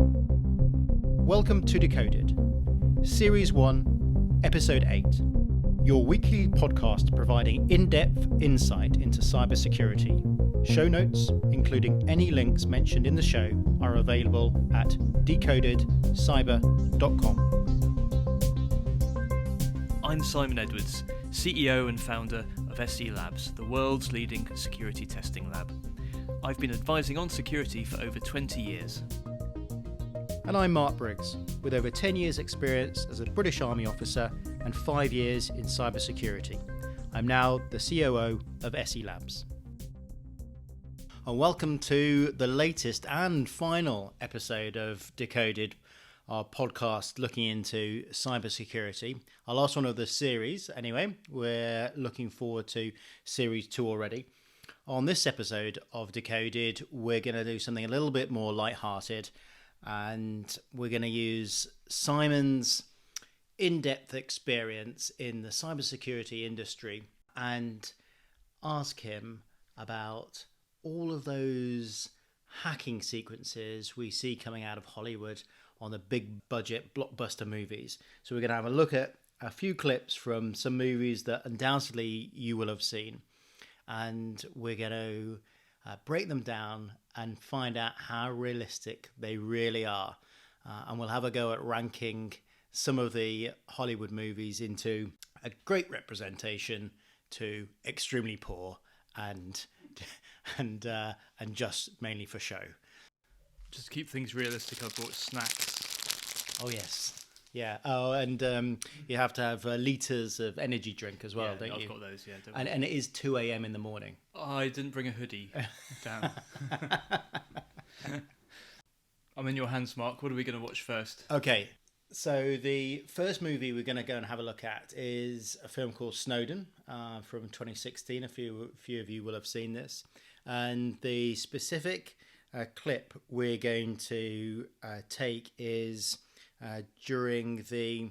Welcome to Decoded, Series 1, Episode 8, your weekly podcast providing in-depth insight into cybersecurity. Show notes, including any links mentioned in the show, are available at decodedcyber.com. I'm Simon Edwards, CEO and founder of SE Labs, the world's leading security testing lab. I've been advising on security for over 20 years. And I'm Marc Briggs, with over 10 years' experience as a British Army officer and 5 years in cybersecurity. I'm now the COO of SE Labs. And welcome to the latest and final episode of Decoded, our podcast looking into cybersecurity. Our last one of the series, anyway. We're looking forward to Series 2 already. On this episode of Decoded, we're going to do something a little bit more lighthearted, and we're going to use Simon's in-depth experience in the cybersecurity industry and ask him about all of those hacking sequences we see coming out of Hollywood on the big budget blockbuster movies. So we're going to have a look at a few clips from some movies that undoubtedly you will have seen, and we're going to break them down and find out how realistic they really are. And we'll have a go at ranking some of the Hollywood movies into a great representation to extremely poor and just mainly for show. Just to keep things realistic, I brought snacks. Oh yes, yeah. Oh, and you have to have litres of energy drink as well, don't you? I've got those. Yeah, and it is 2 a.m. in the morning. I didn't bring a hoodie down. I'm in your hands, Mark. What are we going to watch first? Okay, so the first movie we're going to go and have a look at is a film called Snowden from 2016. A few of you will have seen this. And the specific clip we're going to take is during the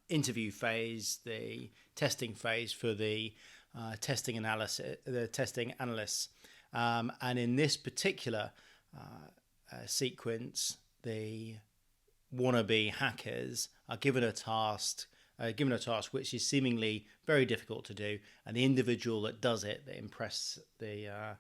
interview phase, the testing phase for the testing analysts. And in this particular sequence, the wannabe hackers are given a task which is seemingly very difficult to do, and the individual that does it, that impress the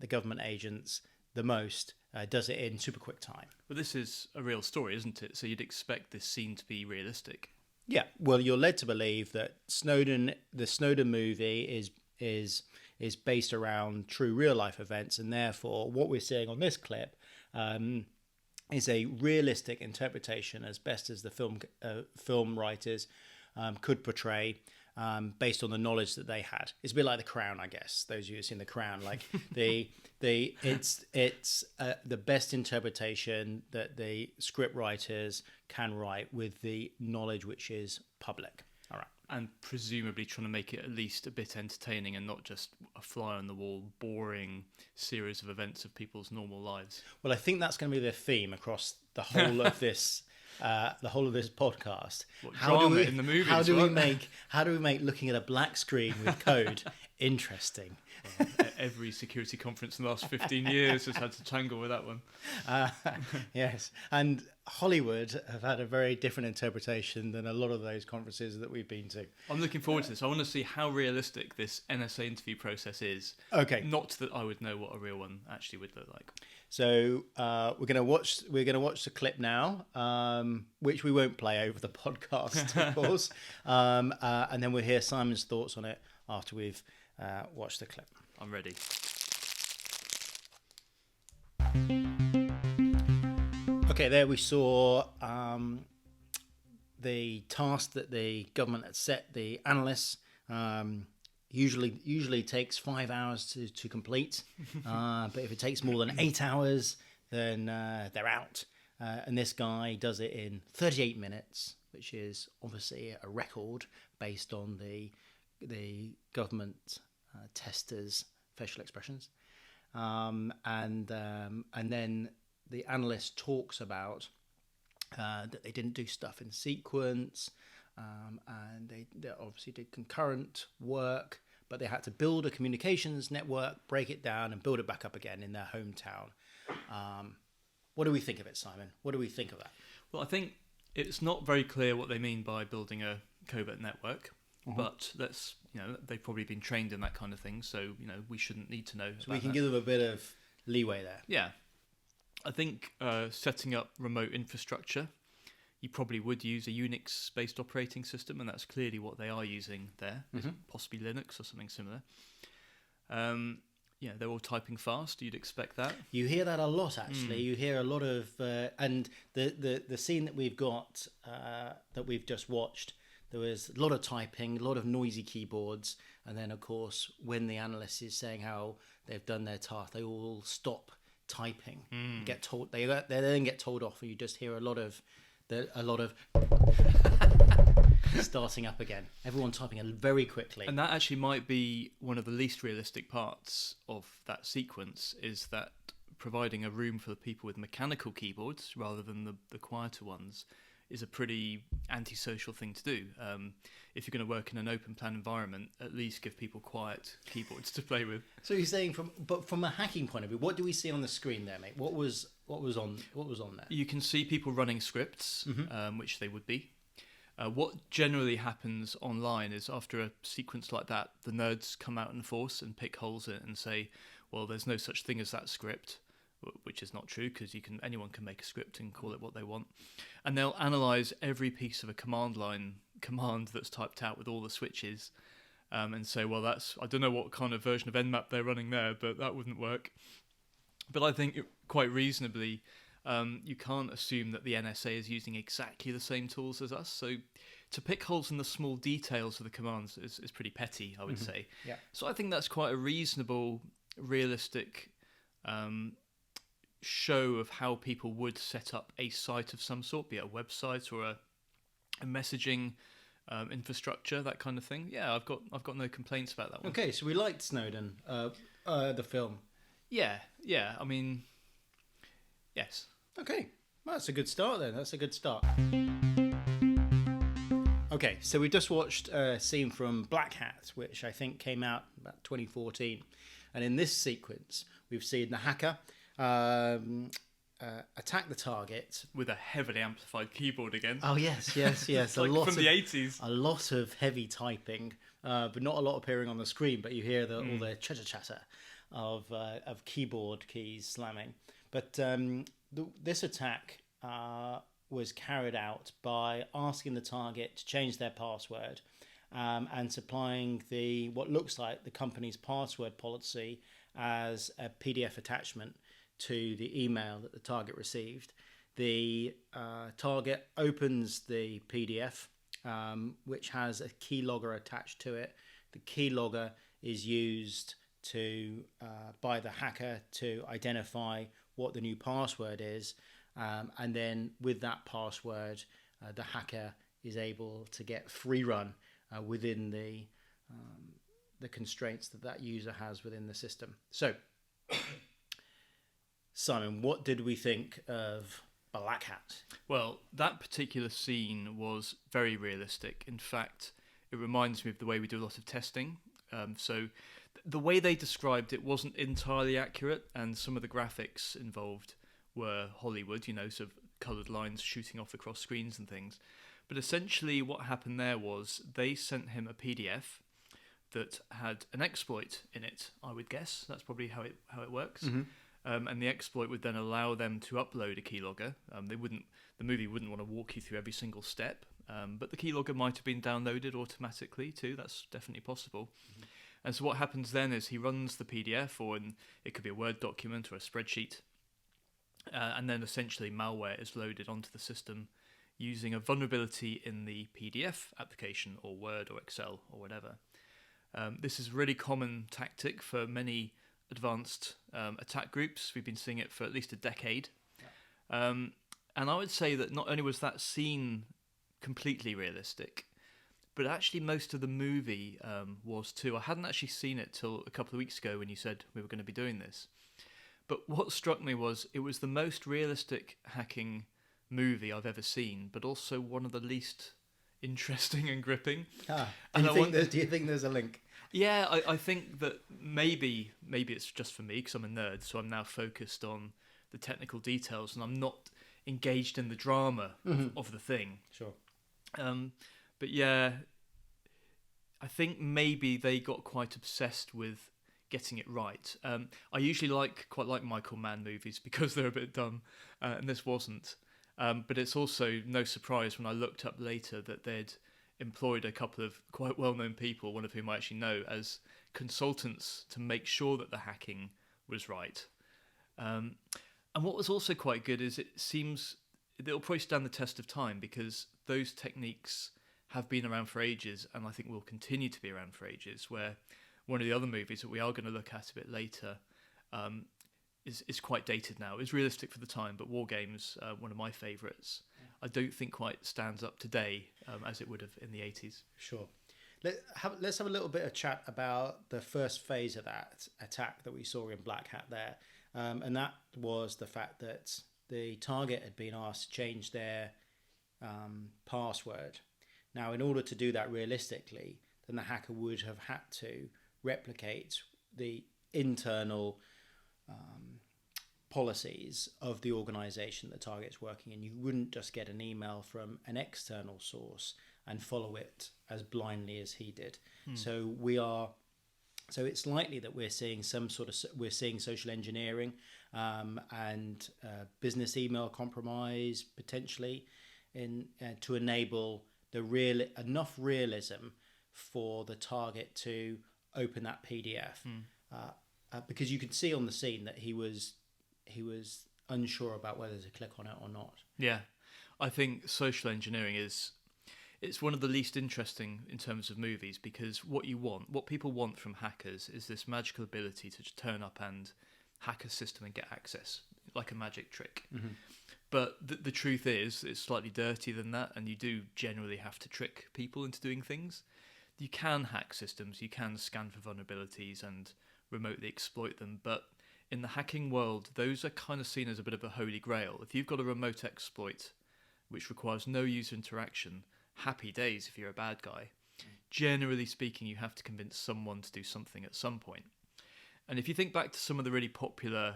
government agents the most, does it in super quick time. But this is a real story, isn't it? So you'd expect this scene to be realistic. Yeah, well, you're led to believe that the Snowden movie is based around true real life events, and therefore what we're seeing on this clip is a realistic interpretation, as best as the film writers could portray, based on the knowledge that they had. It's a bit like The Crown, I guess. Those of you who've seen The Crown, like it's the best interpretation that the script writers can write with the knowledge which is public. All right. And presumably trying to make it at least a bit entertaining and not just a fly on the wall, boring series of events of people's normal lives. Well, I think that's going to be the theme across the whole of this. The whole of this podcast. In the movies? How do we make looking at a black screen with code interesting? Well, every security conference in the last 15 years has had to tangle with that one. Yes, and Hollywood have had a very different interpretation than a lot of those conferences that we've been to. I'm looking forward to this. I want to see how realistic this NSA interview process is. Okay. Not that I would know what a real one actually would look like. So we're gonna watch the clip now, which we won't play over the podcast, of course, and then we'll hear Simon's thoughts on it after we've watched the clip. I'm ready. Okay, there we saw the task that the government had set the analysts. Usually takes 5 hours to complete, but if it takes more than 8 hours, then they're out. And this guy does it in 38 minutes, which is obviously a record based on the government testers' facial expressions. And then the analyst talks about that they didn't do stuff in sequence, and they obviously did concurrent work, but they had to build a communications network, break it down, and build it back up again in their hometown. What do we think of it, Simon? What do we think of that? Well, I think it's not very clear what they mean by building a covert network, but they've probably been trained in that kind of thing, so we shouldn't need to know. So we can give them a bit of leeway there. Yeah, I think setting up remote infrastructure, you probably would use a Unix-based operating system, and that's clearly what they are using there, possibly Linux or something similar. They're all typing fast. You'd expect that. You hear that a lot, actually. You hear a lot of, and the scene that we've got, that we've just watched, there was a lot of typing, a lot of noisy keyboards, and then, of course, when the analyst is saying how they've done their task, they all stop typing, get told. They then get told off, and you just hear a lot of starting up again. Everyone typing very quickly. And that actually might be one of the least realistic parts of that sequence, is that providing a room for the people with mechanical keyboards rather than the quieter ones is a pretty antisocial thing to do. If you're going to work in an open plan environment, at least give people quiet keyboards to play with. So you're saying from a hacking point of view, what do we see on the screen there, mate? What was on there? You can see people running scripts, which they would be. What generally happens online is after a sequence like that, the nerds come out in force and pick holes in it and say, well, there's no such thing as that script, which is not true, because anyone can make a script and call it what they want. And they'll analyze every piece of a command line command that's typed out with all the switches, and say, well, I don't know what kind of version of Nmap they're running there, but that wouldn't work. But I think quite reasonably, you can't assume that the NSA is using exactly the same tools as us. So to pick holes in the small details of the commands is pretty petty, I would say. Yeah. So I think that's quite a reasonable, realistic show of how people would set up a site of some sort, be it a website or a messaging infrastructure, that kind of thing. Yeah, I've got no complaints about that one. Okay, so we liked Snowden, the film. Yeah. I mean, yes. Okay, well, that's a good start then. That's a good start. Okay, so we just watched a scene from Blackhat, which I think came out about 2014. And in this sequence, we've seen the hacker attack the target with a heavily amplified keyboard again. Oh yes. Like from the 80s. A lot of heavy typing, but not a lot appearing on the screen. But you hear all the chatter of keyboard keys slamming. But this attack was carried out by asking the target to change their password and supplying what looks like the company's password policy as a PDF attachment to the email that the target received. The target opens the PDF, which has a keylogger attached to it. The keylogger is used by the hacker to identify what the new password is, and then with that password, the hacker is able to get free run within the constraints that user has within the system. So, Simon, what did we think of Blackhat? Well, that particular scene was very realistic. In fact, it reminds me of the way we do a lot of testing. So the way they described it wasn't entirely accurate, and some of the graphics involved were Hollywood, sort of coloured lines shooting off across screens and things. But essentially what happened there was they sent him a PDF that had an exploit in it, I would guess. That's probably how it works. Mm-hmm. And the exploit would then allow them to upload a keylogger. The movie wouldn't want to walk you through every single step, but the keylogger might have been downloaded automatically too. That's definitely possible. Mm-hmm. And so what happens then is he runs the PDF, it could be a Word document or a spreadsheet, and then essentially malware is loaded onto the system using a vulnerability in the PDF application or Word or Excel or whatever. This is a really common tactic for many advanced attack groups. We've been seeing it for at least a decade. Yeah. And I would say that not only was that scene completely realistic, but actually most of the movie was too. I hadn't actually seen it till a couple of weeks ago when you said we were going to be doing this. But what struck me was it was the most realistic hacking movie I've ever seen, but also one of the least interesting and gripping. Do you think there's a link? Yeah, I think that maybe it's just for me because I'm a nerd, so I'm now focused on the technical details and I'm not engaged in the drama of the thing. Sure. But yeah, I think maybe they got quite obsessed with getting it right. I usually quite like Michael Mann movies because they're a bit dumb, and this wasn't. But it's also no surprise when I looked up later that they'd employed a couple of quite well-known people, one of whom I actually know, as consultants to make sure that the hacking was right. And what was also quite good is it seems it'll probably stand the test of time because those techniques have been around for ages and I think will continue to be around for ages, where one of the other movies that we are going to look at a bit later is quite dated now. It's realistic for the time, but WarGames, one of my favourites, I don't think quite stands up today as it would have in the 80s. Sure. Let's have a little bit of chat about the first phase of that attack that we saw in Blackhat there. And that was the fact that the target had been asked to change their password. Now, in order to do that realistically, then the hacker would have had to replicate the internal policies of the organization the target's working in. You wouldn't just get an email from an external source and follow it as blindly as he did. So it's likely that we're seeing social engineering and business email compromise potentially to enable enough realism for the target to open that PDF. Because you could see on the scene that he was unsure about whether to click on it or not. Yeah, I think social engineering it's one of the least interesting in terms of movies because what people want from hackers is this magical ability to just turn up and hack a system and get access, like a magic trick. But the truth is, it's slightly dirtier than that, and you do generally have to trick people into doing things. You can hack systems, you can scan for vulnerabilities and remotely exploit them, but in the hacking world, those are kind of seen as a bit of a holy grail. If you've got a remote exploit which requires no user interaction, happy days if you're a bad guy. Generally speaking, you have to convince someone to do something at some point. And if you think back to some of the really popular,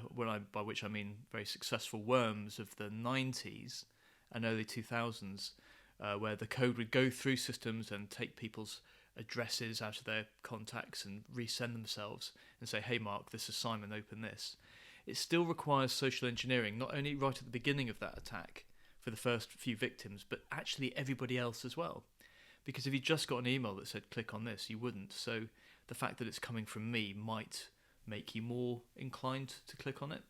by which I mean very successful worms of the 90s and early 2000s, where the code would go through systems and take people's addresses out of their contacts and resend themselves and say, hey Mark, this is Simon, open this. It still requires social engineering, not only right at the beginning of that attack for the first few victims, but actually everybody else as well. Because if you just got an email that said click on this, you wouldn't. So the fact that it's coming from me might make you more inclined to click on it.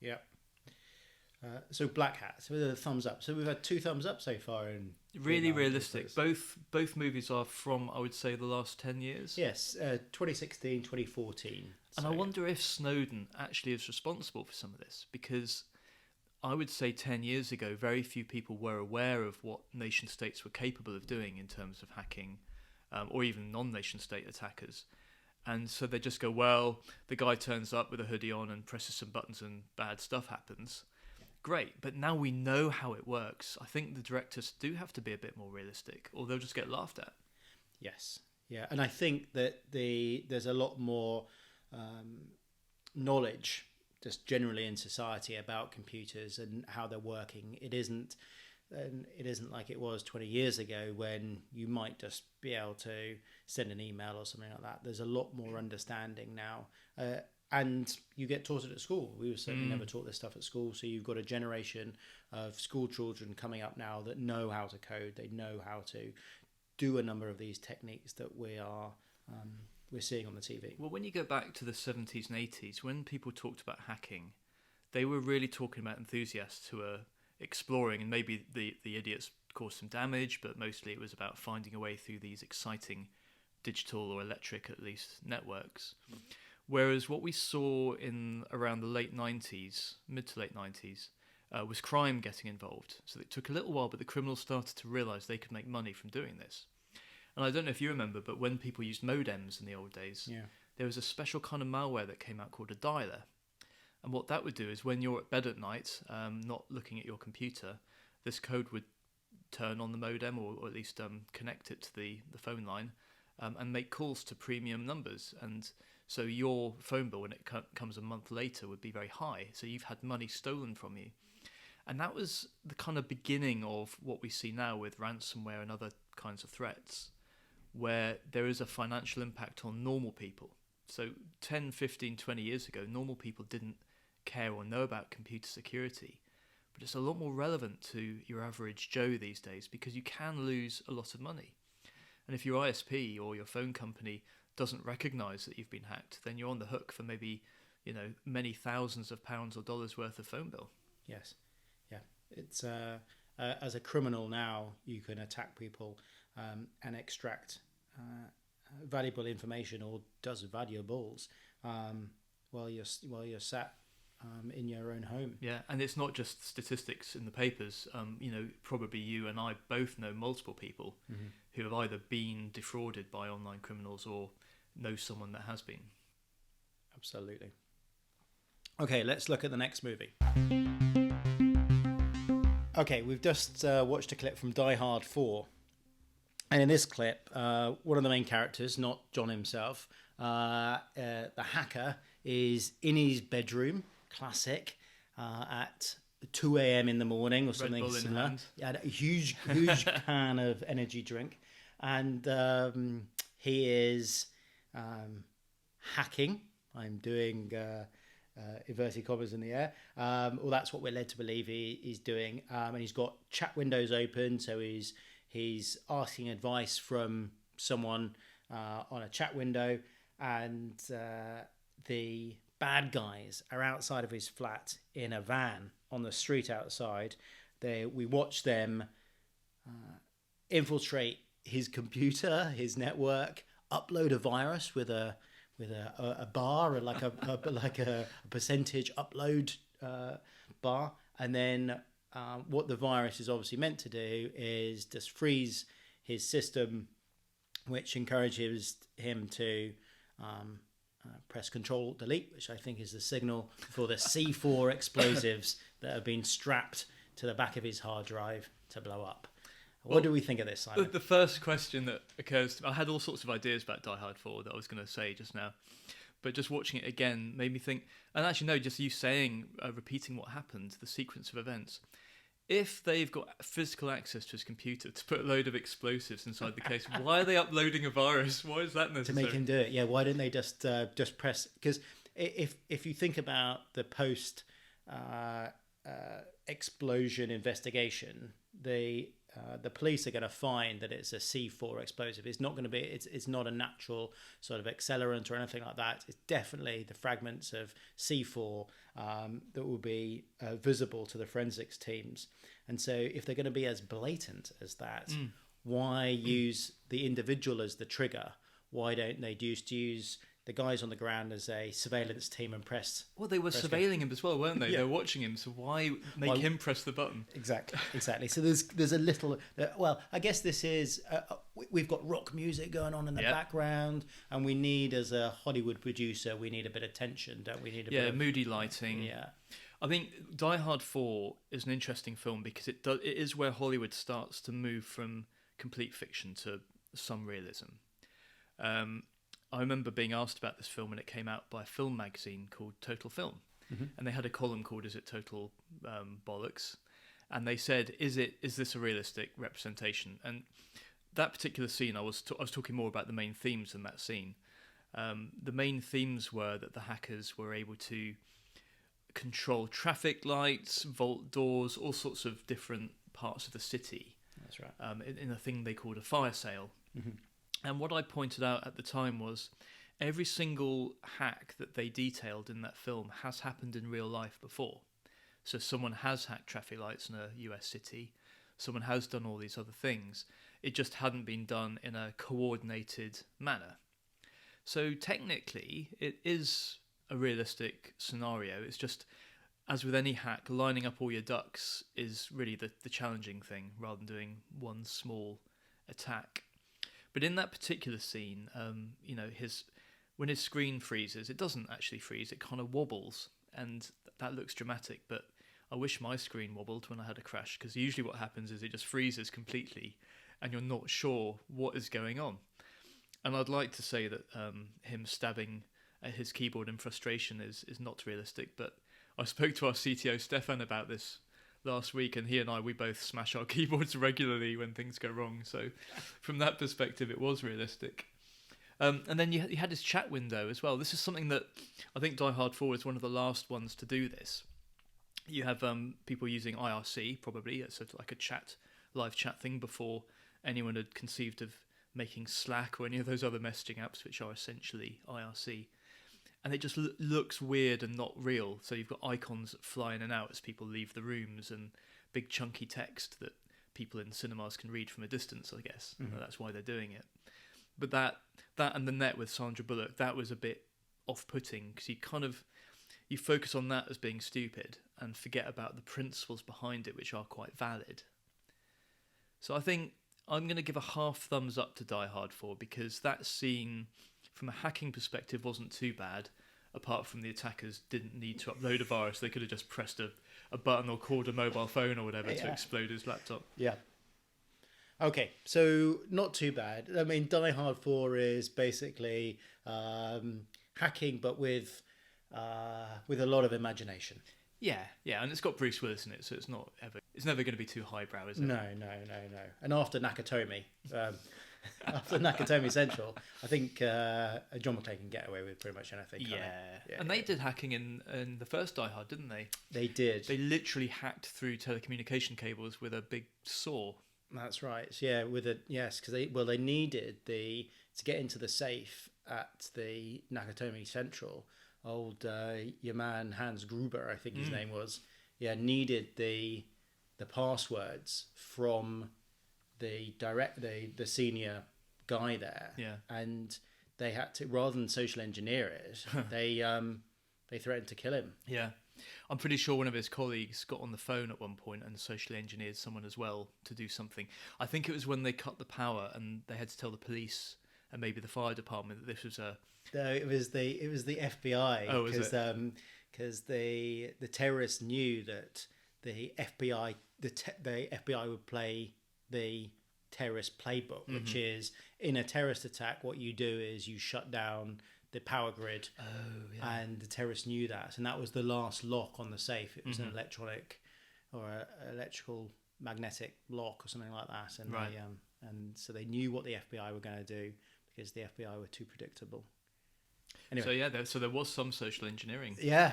Yeah. So Blackhat, so the thumbs up. So we've had 2 thumbs up so far. Really realistic. Both movies are from, I would say, the last 10 years. Yes, 2016, 2014. And I wonder if Snowden actually is responsible for some of this, because I would say 10 years ago, very few people were aware of what nation states were capable of doing in terms of hacking, or even non-nation state attackers. And so they just go, well, the guy turns up with a hoodie on and presses some buttons and bad stuff happens. Great, but now we know how it works. I think the directors do have to be a bit more realistic, or they'll just get laughed at. Yes, yeah, and I think that there's a lot more knowledge just generally in society about computers and how they're working. It isn't like it was 20 years ago when you might just be able to send an email or something like that. There's a lot more understanding now. And you get taught it at school. We were certainly never taught this stuff at school. So you've got a generation of school children coming up now that know how to code. They know how to do a number of these techniques that we're seeing on the TV. Well, when you go back to the 70s and 80s, when people talked about hacking, they were really talking about enthusiasts who were exploring, and maybe the idiots caused some damage, but mostly it was about finding a way through these exciting digital or electric, at least, networks. Whereas what we saw in around the late 90s, mid to late 90s, was crime getting involved. So it took a little while, but the criminals started to realise they could make money from doing this. And I don't know if you remember, but when people used modems in the old days, there was a special kind of malware that came out called a dialer. And what that would do is when you're at bed at night, not looking at your computer, this code would turn on the modem or at least connect it to the phone line. and make calls to premium numbers. And so your phone bill, when it comes a month later, would be very high. So you've had money stolen from you. And that was the kind of beginning of what we see now with ransomware and other kinds of threats, where there is a financial impact on normal people. So 10, 15, 20 years ago, normal people didn't care or know about computer security. But it's a lot more relevant to your average Joe these days, because you can lose a lot of money. And if your ISP or your phone company doesn't recognize that you've been hacked, then you're on the hook for maybe, many thousands of pounds or dollars worth of phone bill. Yes. Yeah. It's as a criminal now, you can attack people and extract valuable information, or does valuables, while you're sat in your own home. Yeah, and it's not just statistics in the papers. Probably you and I both know multiple people who have either been defrauded by online criminals or know someone that has been. Absolutely. Okay, let's look at the next movie. Okay, we've just watched a clip from Die Hard 4. And in this clip, one of the main characters, not John himself, the hacker, is in his bedroom, classic, at 2 a.m. in the morning or something similar. He had a huge can of energy drink. And he is hacking. I'm doing inverted commas in the air. Well, that's what we're led to believe he's doing. And he's got chat windows open, so he's asking advice from someone on a chat window, and the bad guys are outside of his flat in a van on the street outside. We watch them infiltrate his computer, his network, upload a virus with a bar, or like a percentage upload bar, and then what the virus is obviously meant to do is just freeze his system, which encourages him to press Control Delete, which I think is the signal for the C4 explosives that have been strapped to the back of his hard drive to blow up. What do we think of this, Simon? The first question that occurs to me, I had all sorts of ideas about Die Hard 4 that I was going to say just now, but just watching it again made me think, and actually no, just you saying, repeating what happened, the sequence of events. If they've got physical access to his computer to put a load of explosives inside the case, why are they uploading a virus? Why is that necessary? To make him do it, yeah. Why didn't they just press? Because if you think about the post explosion investigation, the police are going to find that it's a C4 explosive. It's not going to be. It's not a natural sort of accelerant or anything like that. It's definitely the fragments of C4 that will be visible to the forensics teams. And so, if they're going to be as blatant as that, why use the individual as the trigger? Why don't they just use the guys on the ground as a surveillance team and press? Well, they were surveilling him as well, weren't they? Yeah. They were watching him, so why make him press the button? Exactly. So there's a little. Well, I guess this is. We've got rock music going on in the background, and we need, as a Hollywood producer, we need a bit of tension, don't we? Need a bit of moody lighting. Yeah. I think Die Hard 4 is an interesting film because it is where Hollywood starts to move from complete fiction to some realism. I remember being asked about this film when it came out by a film magazine called Total Film, and they had a column called "Is it Total Bollocks?" And they said, "Is this a realistic representation?" And that particular scene, I was talking more about the main themes than that scene. The main themes were that the hackers were able to control traffic lights, vault doors, all sorts of different parts of the city. That's right. In a thing they called a fire sale. And what I pointed out at the time was every single hack that they detailed in that film has happened in real life before. So someone has hacked traffic lights in a US city. Someone has done all these other things. It just hadn't been done in a coordinated manner. So technically, it is a realistic scenario. It's just, as with any hack, lining up all your ducks is really the challenging thing, rather than doing one small attack. But in that particular scene, when his screen freezes, it doesn't actually freeze, it kind of wobbles, and that looks dramatic, but I wish my screen wobbled when I had a crash, because usually what happens is it just freezes completely, and you're not sure what is going on. And I'd like to say that him stabbing at his keyboard in frustration is not realistic, but I spoke to our CTO Stefan about this last week, and he and we both smash our keyboards regularly when things go wrong. So from that perspective, it was realistic. And then you had this chat window as well. This is something that I think Die Hard 4 is one of the last ones to do this. You have people using IRC, probably. It's sort of like a live chat thing before anyone had conceived of making Slack or any of those other messaging apps, which are essentially IRC. And it just looks weird and not real. So you've got icons that fly in and out as people leave the rooms, and big chunky text that people in cinemas can read from a distance, I guess. Mm-hmm. That's why they're doing it. But that and the net with Sandra Bullock, that was a bit off-putting, because you focus on that as being stupid and forget about the principles behind it, which are quite valid. So I think I'm going to give a half thumbs up to Die Hard 4, because that scene, from a hacking perspective, wasn't too bad, apart from the attackers didn't need to upload a virus. They could have just pressed a button or called a mobile phone or whatever to explode his laptop. Yeah. Okay, so not too bad. I mean, Die Hard 4 is basically hacking, but with a lot of imagination. Yeah, and it's got Bruce Willis in it, so it's never going to be too highbrow, is it? No. And after Nakatomi, after Nakatomi Central, I think John McClane can get away with pretty much anything. Yeah, and they did hacking in the first Die Hard, didn't they? They did. They literally hacked through telecommunication cables with a big saw. That's right. Yeah, because they needed to get into the safe at the Nakatomi Central. Old your man Hans Gruber, I think his name was. Yeah, needed the passwords from the senior guy there. Yeah, and they had to, rather than social engineer it, they threatened to kill him. Yeah. I'm pretty sure one of his colleagues got on the phone at one point and socially engineered someone as well to do something. I think it was when they cut the power and they had to tell the police and maybe the fire department that this was a... No, it was the FBI. Oh, was it? Because the terrorists knew that the FBI would play the terrorist playbook, which is, in a terrorist attack, what you do is you shut down the power grid. And the terrorists knew that, and that was the last lock on the safe. It was an electronic or electrical magnetic lock or something like that, and right. And so they knew what the FBI were going to do, because the FBI were too predictable. Anyway. So there was some social engineering. Yeah.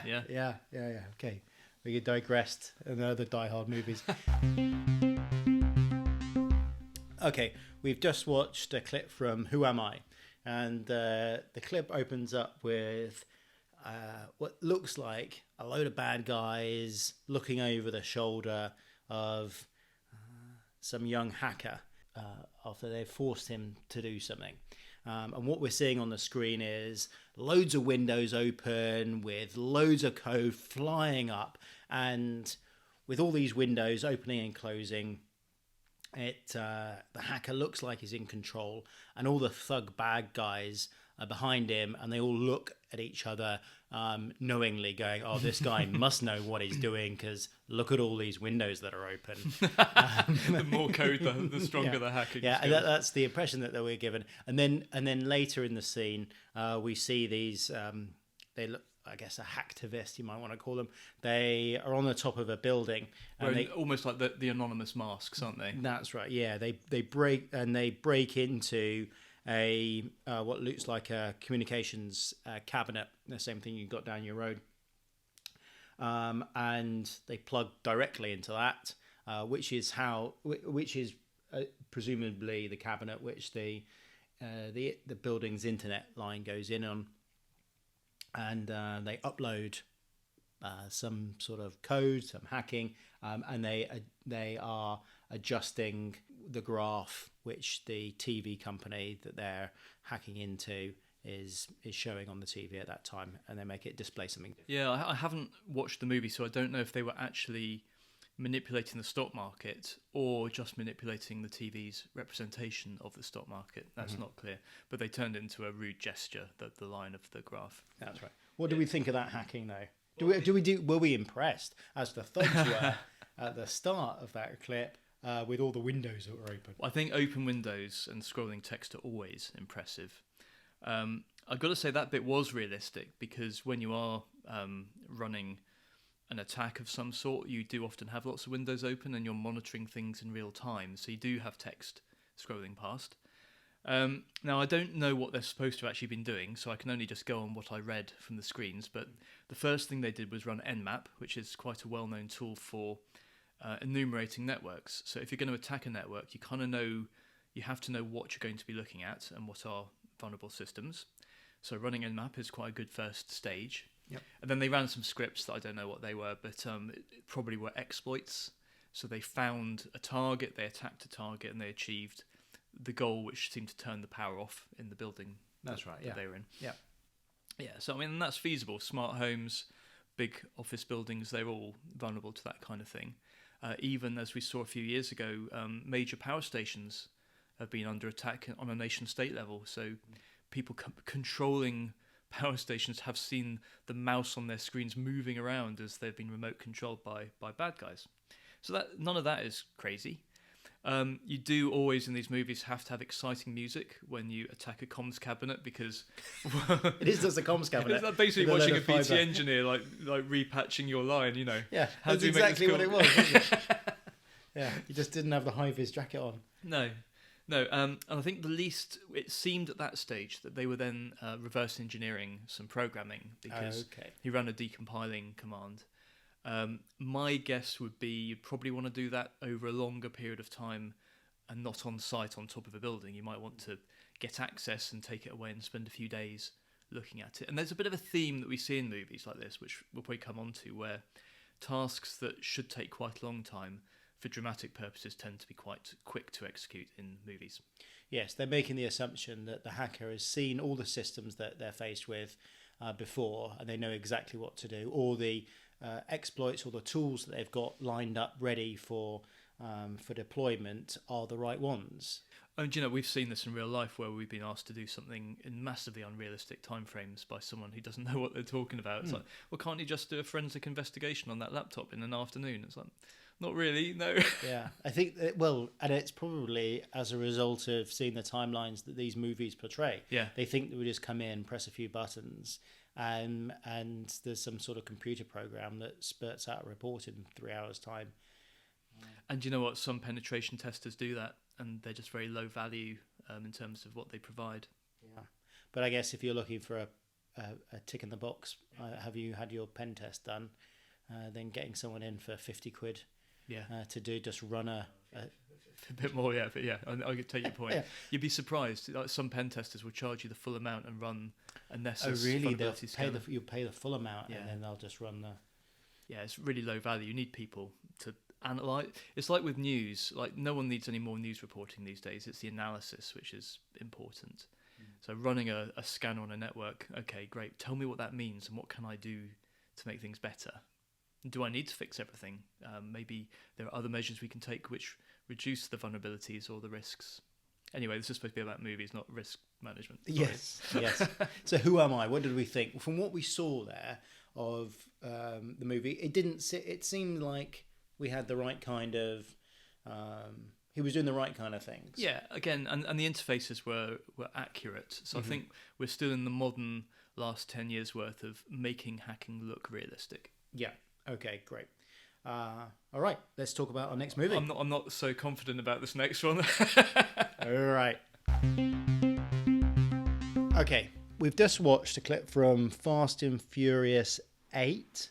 Okay, we digressed in other Die Hard movies. Okay, we've just watched a clip from Who Am I? And the clip opens up with what looks like a load of bad guys looking over the shoulder of some young hacker after they've forced him to do something. And what we're seeing on the screen is loads of windows open with loads of code flying up. And with all these windows opening and closing, the hacker looks like he's in control, and all the thug bad guys are behind him, and they all look at each other knowingly, going, "Oh, this guy must know what he's doing, because look at all these windows that are open." The more code, the stronger the hacking. Yeah, and that's the impression that we're given. And then later in the scene, we see these. They look, I guess, a hacktivist, you might want to call them. They are on the top of a building, and they almost like the anonymous masks, aren't they? That's right. Yeah, they break into a what looks like a communications cabinet, the same thing you got down your road, and they plug directly into that, which is presumably the cabinet which the building's internet line goes in on. And they upload some sort of code, some hacking, and they are adjusting the graph which the TV company that they're hacking into is showing on the TV at that time, and they make it display something different. Yeah, I haven't watched the movie, so I don't know if they were actually manipulating the stock market or just manipulating the TV's representation of the stock market. That's not clear, but they turned it into a rude gesture, the line of the graph. That's right. What do we think of that hacking, though? Were we impressed, as the thugs were at the start of that clip, with all the windows that were open. I think open windows and scrolling text are always impressive. I've got to say that bit was realistic, because when you are running an attack of some sort, you do often have lots of windows open and you're monitoring things in real time, so you do have text scrolling past. Now, I don't know what they're supposed to have actually been doing, so I can only just go on what I read from the screens, but the first thing they did was run Nmap, which is quite a well-known tool for enumerating networks. So if you're going to attack a network, you kind of know, you have to know what you're going to be looking at and what are vulnerable systems. So running Nmap is quite a good first stage. Yep. And then they ran some scripts that I don't know what they were, but it probably were exploits. So they found a target, they attacked a target, and they achieved the goal, which seemed to turn the power off in the building. That's right, that they were in. Yeah. Yeah, so I mean, that's feasible. Smart homes, big office buildings, they're all vulnerable to that kind of thing. Even as we saw a few years ago, major power stations have been under attack on a nation-state level. So people controlling power stations have seen the mouse on their screens moving around as they've been remote controlled by bad guys. So that none of that is crazy. You do always in these movies have to have exciting music when you attack a comms cabinet, because it is just a comms cabinet. It's like basically watching a BT engineer like repatching your line, you know. Yeah, how that's do you exactly make this what it was. Wasn't it? Yeah, you just didn't have the high-vis jacket on. No. And I think it seemed at that stage that they were then reverse engineering some programming, because he ran a decompiling command. My guess would be you'd probably want to do that over a longer period of time and not on site on top of a building. You might want to get access and take it away and spend a few days looking at it. And there's a bit of a theme that we see in movies like this, which we'll probably come on to, where tasks that should take quite a long time for dramatic purposes tend to be quite quick to execute in movies. Yes, they're making the assumption that the hacker has seen all the systems that they're faced with before, and they know exactly what to do. All the exploits or the tools that they've got lined up ready for deployment are the right ones. And you know, we've seen this in real life where we've been asked to do something in massively unrealistic timeframes by someone who doesn't know what they're talking about. It's like, well, can't you just do a forensic investigation on that laptop in an afternoon? It's like, not really, no. Yeah, I think, and it's probably as a result of seeing the timelines that these movies portray. Yeah. They think that we just come in, press a few buttons, and there's some sort of computer program that spurts out a report in 3 hours' time. And you know what? Some penetration testers do that, and they're just very low value in terms of what they provide. Yeah. But I guess if you're looking for a tick in the box, have you had your pen test done? Then getting someone in for 50 quid. Yeah. To do just run a bit more, yeah, but yeah, I could take your point. Yeah. You'd be surprised. Like, some pen testers will charge you the full amount and run a Nessus. Oh, really? You'll Vulnerability pay the full amount, yeah. And then they'll just run the. Yeah, it's really low value. You need people to analyze. It's like with news. Like, no one needs any more news reporting these days. It's the analysis which is important. So running a scanner on a network, okay, great. Tell me what that means and what can I do to make things better. Do I need to fix everything? Maybe there are other measures we can take which reduce the vulnerabilities or the risks. Anyway, this is supposed to be about movies, not risk management. Sorry. Yes. So who am I? What did we think? From what we saw there of the movie, it seemed like we had the right kind of... he was doing the right kind of things. Yeah, again, and the interfaces were accurate. So I think we're still in the modern last 10 years worth of making hacking look realistic. Yeah. Okay, great. All right, let's talk about our next movie. I'm not so confident about this next one. All right. Okay, we've just watched a clip from Fast and Furious 8.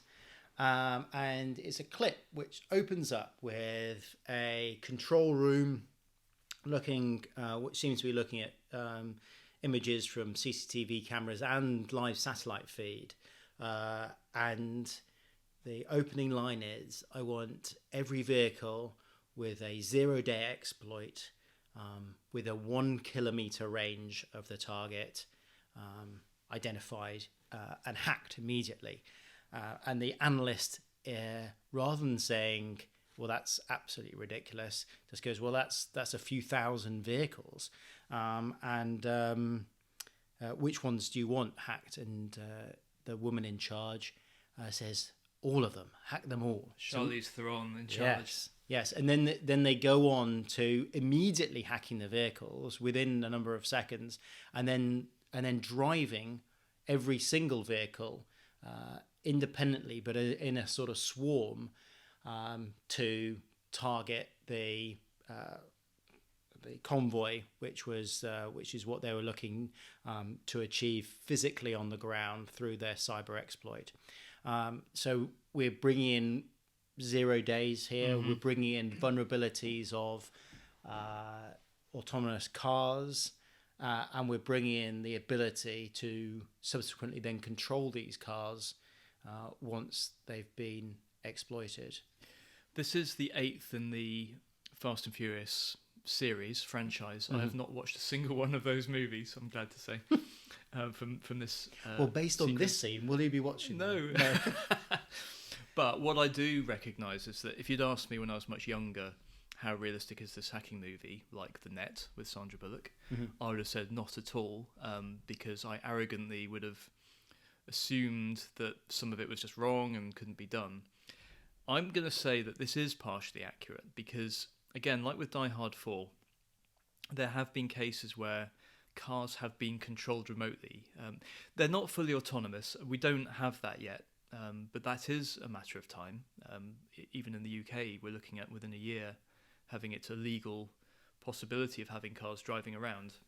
And it's a clip which opens up with a control room looking, which seems to be looking at images from CCTV cameras and live satellite feed. And the opening line is, I want every vehicle with a 0-day exploit with a 1 kilometer range of the target identified and hacked immediately. And the analyst, rather than saying, well, that's absolutely ridiculous, just goes, well, that's a few thousand vehicles. Which ones do you want hacked? And the woman in charge says, all of them, hack them all. Charlize Theron in charge. Yes. Yes, and then they go on to immediately hacking the vehicles within a number of seconds, and then driving every single vehicle independently, but in a sort of swarm to target the convoy, which is what they were looking to achieve physically on the ground through their cyber exploit. So we're bringing in 0 days here. We're bringing in vulnerabilities of autonomous cars, and we're bringing in the ability to subsequently then control these cars once they've been exploited. This is the 8th in the Fast and Furious series franchise. I have not watched a single one of those movies, I'm glad to say, from this well, based on this scene, will you be watching them? No. But what I do recognise is that if you'd asked me when I was much younger, how realistic is this hacking movie, like The Net with Sandra Bullock, I would have said not at all, because I arrogantly would have assumed that some of it was just wrong and couldn't be done. I'm going to say that this is partially accurate because, again, like with Die Hard 4, there have been cases where cars have been controlled remotely. They're not fully autonomous. We don't have that yet. But that is a matter of time. Even in the UK, we're looking at within a year having it a legal possibility of having cars driving around.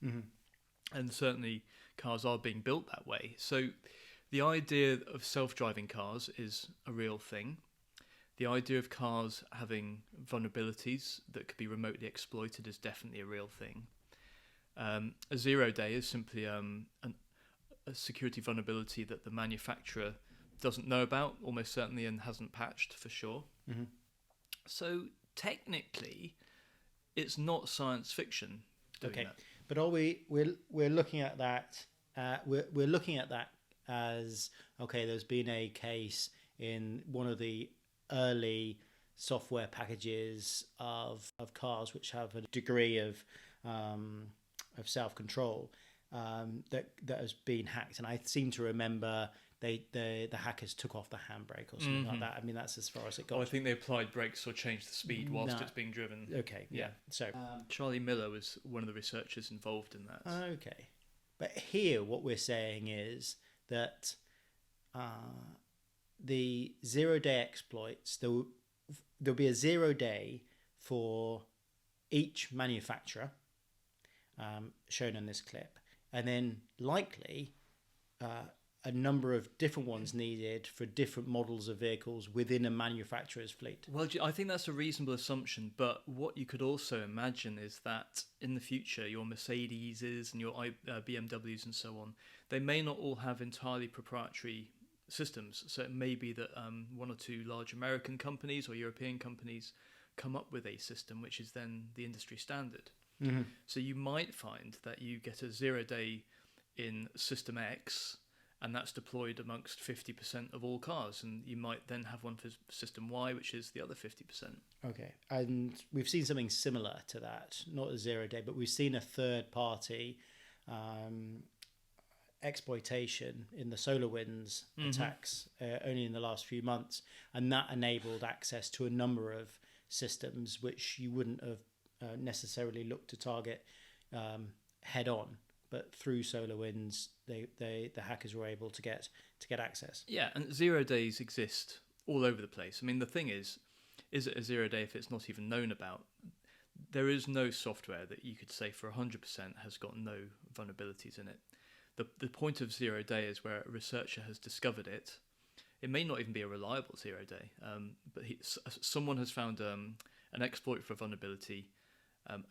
And certainly cars are being built that way. So the idea of self-driving cars is a real thing. The idea of cars having vulnerabilities that could be remotely exploited is definitely a real thing. A 0 day is simply a security vulnerability that the manufacturer doesn't know about, almost certainly, and hasn't patched for sure. So technically, it's not science fiction doing that. But we're looking at that. We're looking at that as okay. There's been a case in one of the early software packages of cars which have a degree of self-control that has been hacked, and I seem to remember. The hackers took off the handbrake or something like that. I mean, that's as far as it got. Oh, I think they applied brakes or changed the speed whilst it's being driven. Okay, yeah. So Charlie Miller was one of the researchers involved in that. Okay, but here what we're saying is that the 0 day exploits, there'll be a 0 day for each manufacturer shown in this clip, and then likely a number of different ones needed for different models of vehicles within a manufacturer's fleet. Well, I think that's a reasonable assumption, but what you could also imagine is that in the future, your Mercedeses and your BMWs and so on, they may not all have entirely proprietary systems. So it may be that one or two large American companies or European companies come up with a system which is then the industry standard. So you might find that you get a 0 day in System X, and that's deployed amongst 50% of all cars, and you might then have one for System Y, which is the other 50%. Okay, and we've seen something similar to that, not a 0 day, but we've seen a third-party exploitation in the SolarWinds attacks only in the last few months, and that enabled access to a number of systems which you wouldn't have necessarily looked to target head-on. But through SolarWinds, the hackers were able to get access. Yeah, and 0 days exist all over the place. I mean, the thing is it a 0 day if it's not even known about? There is no software that you could say for 100% has got no vulnerabilities in it. The point of 0 day is where a researcher has discovered it. It may not even be a reliable 0 day, but someone has found an exploit for a vulnerability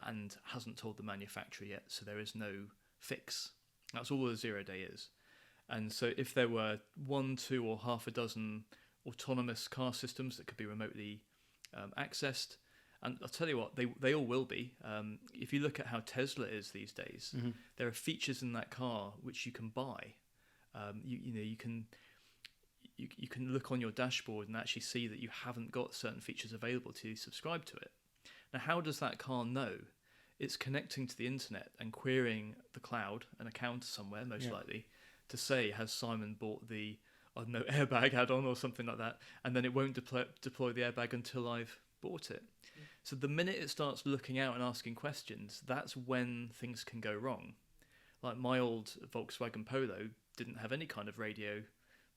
and hasn't told the manufacturer yet, so there is no fix. That's all a 0 day is. And so if there were 1, 2 or half a dozen autonomous car systems that could be remotely accessed, and I'll tell you what, they all will be. If you look at how Tesla is these days, there are features in that car which you can buy. You can look on your dashboard and actually see that you haven't got certain features available to subscribe to it. Now, how does that car know? It's connecting to the internet and querying the cloud, an account somewhere, most likely, to say, has Simon bought the, I don't know, airbag add-on or something like that, and then it won't deploy the airbag until I've bought it. So the minute it starts looking out and asking questions, that's when things can go wrong. Like my old Volkswagen Polo didn't have any kind of radio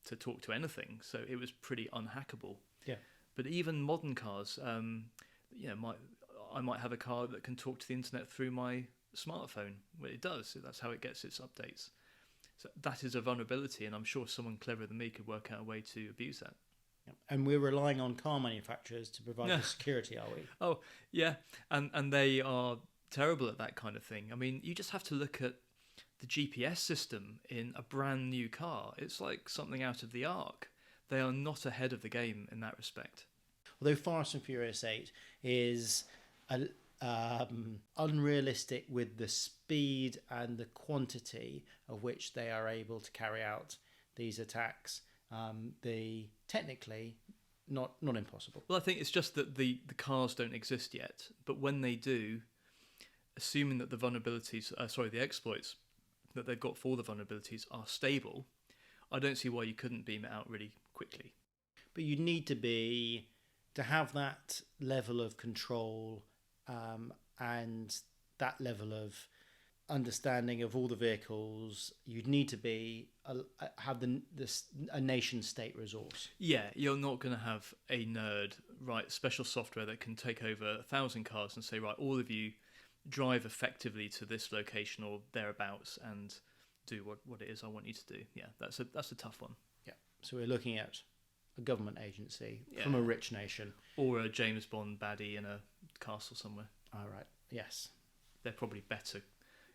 to talk to anything, so it was pretty unhackable. Yeah. But even modern cars, I might have a car that can talk to the internet through my smartphone. Well, it does. That's how it gets its updates. So that is a vulnerability, and I'm sure someone cleverer than me could work out a way to abuse that. And we're relying on car manufacturers to provide the security, are we? Oh, yeah. And they are terrible at that kind of thing. I mean, you just have to look at the GPS system in a brand new car. It's like something out of the Ark. They are not ahead of the game in that respect. Although Fast and Furious 8 is unrealistic with the speed and the quantity of which they are able to carry out these attacks, technically not impossible. Well, I think it's just that the cars don't exist yet, but when they do, assuming that the vulnerabilities, the exploits that they've got for the vulnerabilities are stable, I don't see why you couldn't beam it out really quickly. But you need to have that level of control and that level of understanding of all the vehicles. You'd need to have a nation state resource. Yeah, you're not going to have a nerd write special software that can take over 1,000 cars and say, right, all of you drive effectively to this location or thereabouts and do what it is I want you to do. Yeah, that's a tough one. Yeah, so we're looking at a government agency from a rich nation. Or a James Bond baddie in a castle somewhere. All right, yes. They're probably better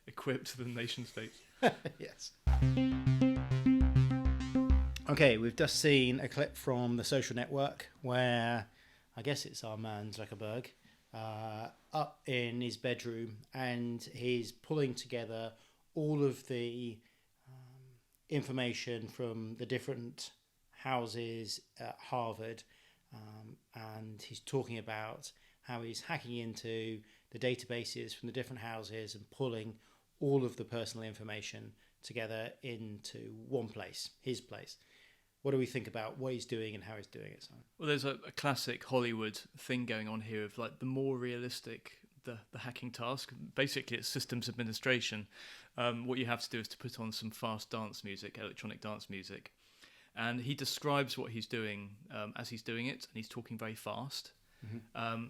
equipped than nation states. Yes. Okay, we've just seen a clip from The Social Network where I guess it's our man Zuckerberg up in his bedroom, and he's pulling together all of the information from the different houses at Harvard, and he's talking about how he's hacking into the databases from the different houses and pulling all of the personal information together into one place, his place. What do we think about what he's doing and how he's doing it, Simon? Well, there's a classic Hollywood thing going on here of like the more realistic the hacking task. Basically, it's systems administration. What you have to do is to put on some fast dance music, electronic dance music. And he describes what he's doing as he's doing it, and he's talking very fast. Mm-hmm.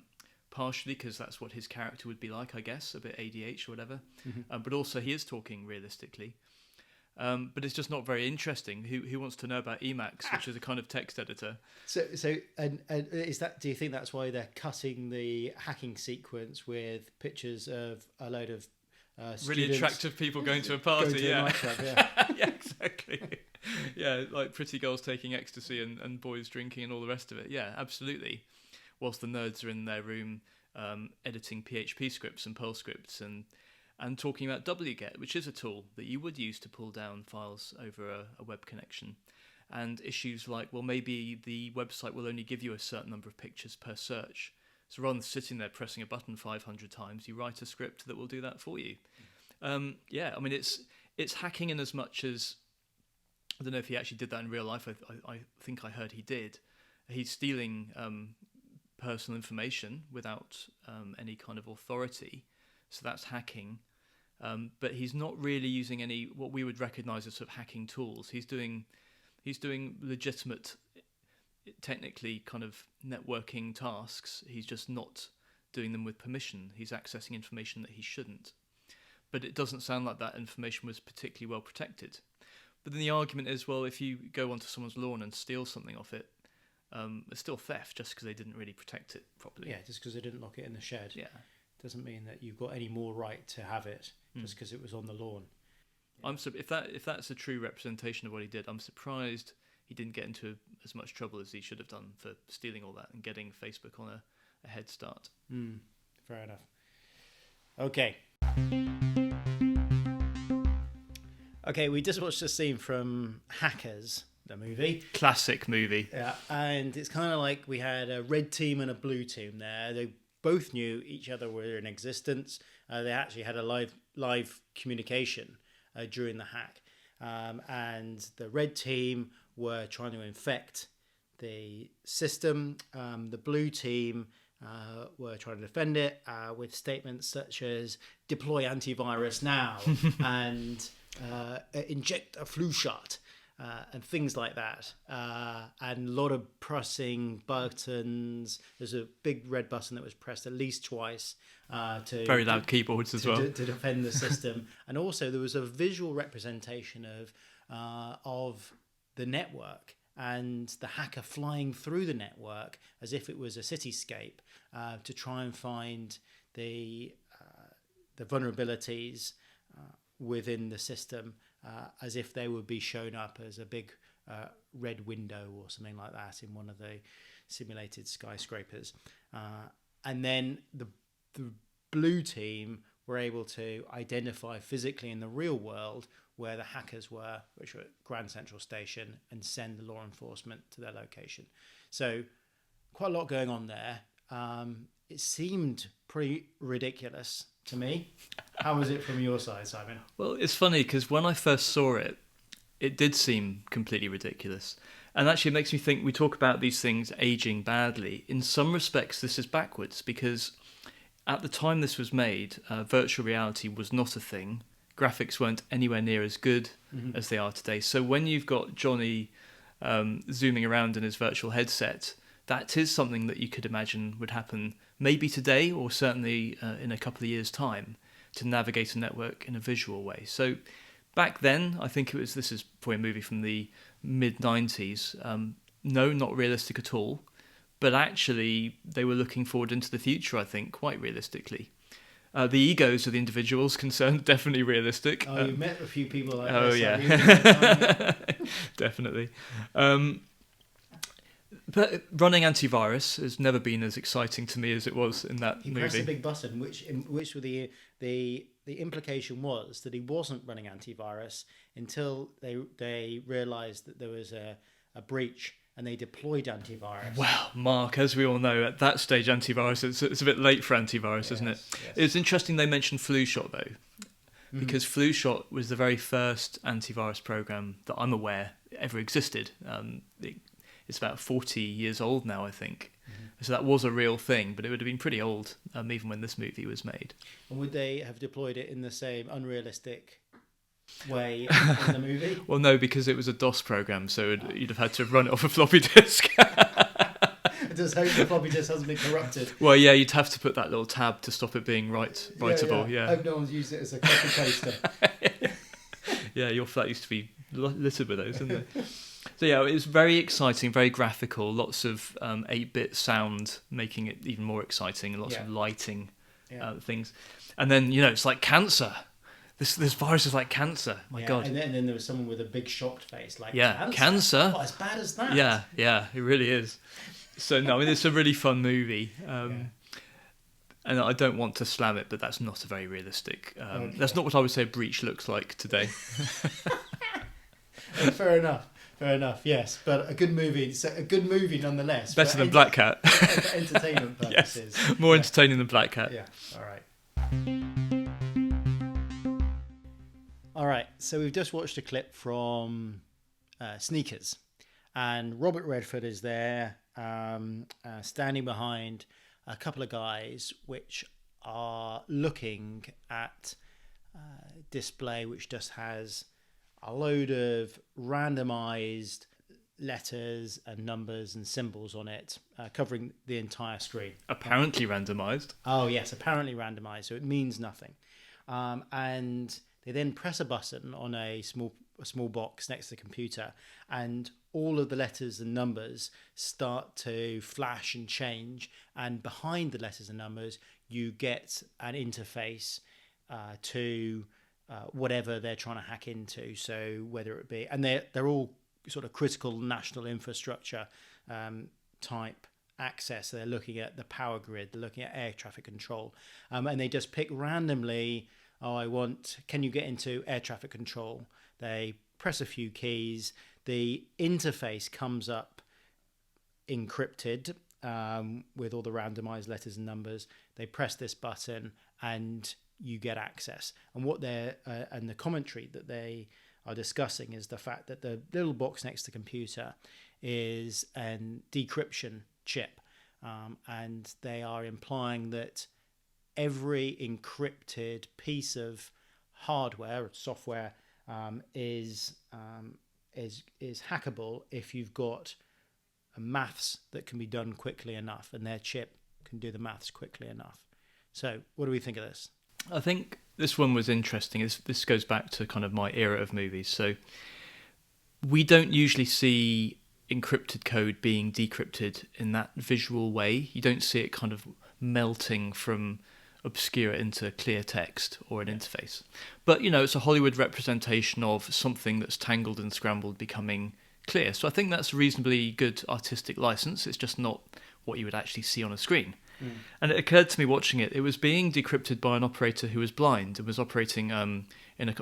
Partially because that's what his character would be like, I guess, a bit ADH or whatever. Mm-hmm. But also he is talking realistically. But it's just not very interesting. Who wants to know about Emacs, which is a kind of text editor? So is that? Do you think that's why they're cutting the hacking sequence with pictures of a load of really attractive people going to a party? To a nightclub, yeah. Yeah, exactly. Yeah, like pretty girls taking ecstasy and boys drinking and all the rest of it. Yeah, absolutely. Whilst the nerds are in their room editing PHP scripts and Perl scripts and talking about wget, which is a tool that you would use to pull down files over a web connection. And issues like, well, maybe the website will only give you a certain number of pictures per search. So rather than sitting there pressing a button 500 times, you write a script that will do that for you. Yeah, I mean, it's hacking in as much as, I don't know if he actually did that in real life. I think I heard he did. He's stealing personal information without any kind of authority. So that's hacking. But he's not really using any what we would recognise as sort of hacking tools. He's doing legitimate, technically kind of networking tasks. He's just not doing them with permission. He's accessing information that he shouldn't. But it doesn't sound like that information was particularly well protected. But then the argument is, well, if you go onto someone's lawn and steal something off it, it's still theft just because they didn't really protect it properly. Yeah, just because they didn't lock it in the shed. Yeah. Doesn't mean that you've got any more right to have it just because it was on the lawn. Yeah. If that's a true representation of what he did, I'm surprised he didn't get into as much trouble as he should have done for stealing all that and getting Facebook on a head start. Fair enough. Okay. Okay, we just watched a scene from Hackers, the movie. Classic movie. Yeah, and it's kind of like we had a red team and a blue team there. They both knew each other were in existence. They actually had a live communication during the hack. And the red team were trying to infect the system. The blue team were trying to defend it with statements such as "deploy antivirus now" and "inject a flu shot." And things like that, and a lot of pressing buttons. There's a big red button that was pressed at least twice to very loud keyboards as well to defend the system. And also there was a visual representation of the network and the hacker flying through the network as if it was a cityscape to try and find the vulnerabilities within the system. As if they would be shown up as a big red window or something like that in one of the simulated skyscrapers. And then the blue team were able to identify physically in the real world where the hackers were, which were at Grand Central Station, and send the law enforcement to their location. So quite a lot going on there. It seemed pretty ridiculous to me. How was it from your side, Simon? Well, it's funny because when I first saw it, it did seem completely ridiculous. And actually it makes me think we talk about these things aging badly. In some respects, this is backwards because at the time this was made, virtual reality was not a thing. Graphics weren't anywhere near as good as they are today. So when you've got Johnny zooming around in his virtual headset, that is something that you could imagine would happen maybe today or certainly in a couple of years' time to navigate a network in a visual way. So back then, I think this is probably a movie from the mid-90s. No, not realistic at all. But actually, they were looking forward into the future, I think, quite realistically. The egos of the individuals concerned, definitely realistic. Oh, you've met a few people like this. Oh, yeah. Definitely. But running antivirus has never been as exciting to me as it was in that movie. He pressed a big button, which the implication was that he wasn't running antivirus until they realised that there was a breach and they deployed antivirus. Well, Mark, as we all know, at that stage, antivirus, it's a bit late for antivirus, isn't it? Yes. It's interesting they mentioned Flu Shot, though, because Flu Shot was the very first antivirus program that I'm aware ever existed. It's about 40 years old now, I think. So that was a real thing, but it would have been pretty old even when this movie was made. And would they have deployed it in the same unrealistic way in the movie? Well, no, because it was a DOS program, so you'd have had to run it off a floppy disk. I just hope the floppy disk hasn't been corrupted. Well, yeah, you'd have to put that little tab to stop it being writable. Yeah. I hope no one's used it as a copy paster. Yeah, your flat used to be littered with those, didn't it? So yeah, it was very exciting, very graphical, lots of 8-bit sound making it even more exciting, and lots of lighting things. And then, it's like cancer. This virus is like cancer. My God. And then there was someone with a big shocked face, like, cancer? What, as bad as that? Yeah, it really is. So no, I mean, it's a really fun movie. And I don't want to slam it, but that's not a very realistic. That's not what I would say Breach looks like today. Fair enough, yes. But a good movie, nonetheless. Better than Blackhat. For entertainment purposes. Yes, more entertaining than Blackhat. Yeah, all right, so we've just watched a clip from Sneakers. And Robert Redford is there, standing behind a couple of guys which are looking at a display which just has a load of randomized letters and numbers and symbols on it, covering the entire screen. Apparently randomized. Oh yes, apparently randomized, so it means nothing. And they then press a button on a small box next to the computer, and all of the letters and numbers start to flash and change, and behind the letters and numbers you get an interface to whatever they're trying to hack into. So whether it be, and they're all sort of critical national infrastructure type access. So they're looking at the power grid, they're looking at air traffic control, and they just pick randomly, can you get into air traffic control? They press a few keys, the interface comes up encrypted with all the randomized letters and numbers. They press this button and you get access. And what and the commentary that they are discussing is the fact that the little box next to the computer is an decryption chip, and they are implying that every encrypted piece of hardware or software is hackable if you've got a maths that can be done quickly enough, and their chip can do the maths quickly enough. So what do we think of this? I think this one was interesting. This goes back to kind of my era of movies. So we don't usually see encrypted code being decrypted in that visual way. You don't see it kind of melting from obscure into clear text or an interface. But, it's a Hollywood representation of something that's tangled and scrambled becoming clear. So I think that's a reasonably good artistic license. It's just not what you would actually see on a screen. And it occurred to me watching it, it was being decrypted by an operator who was blind and was operating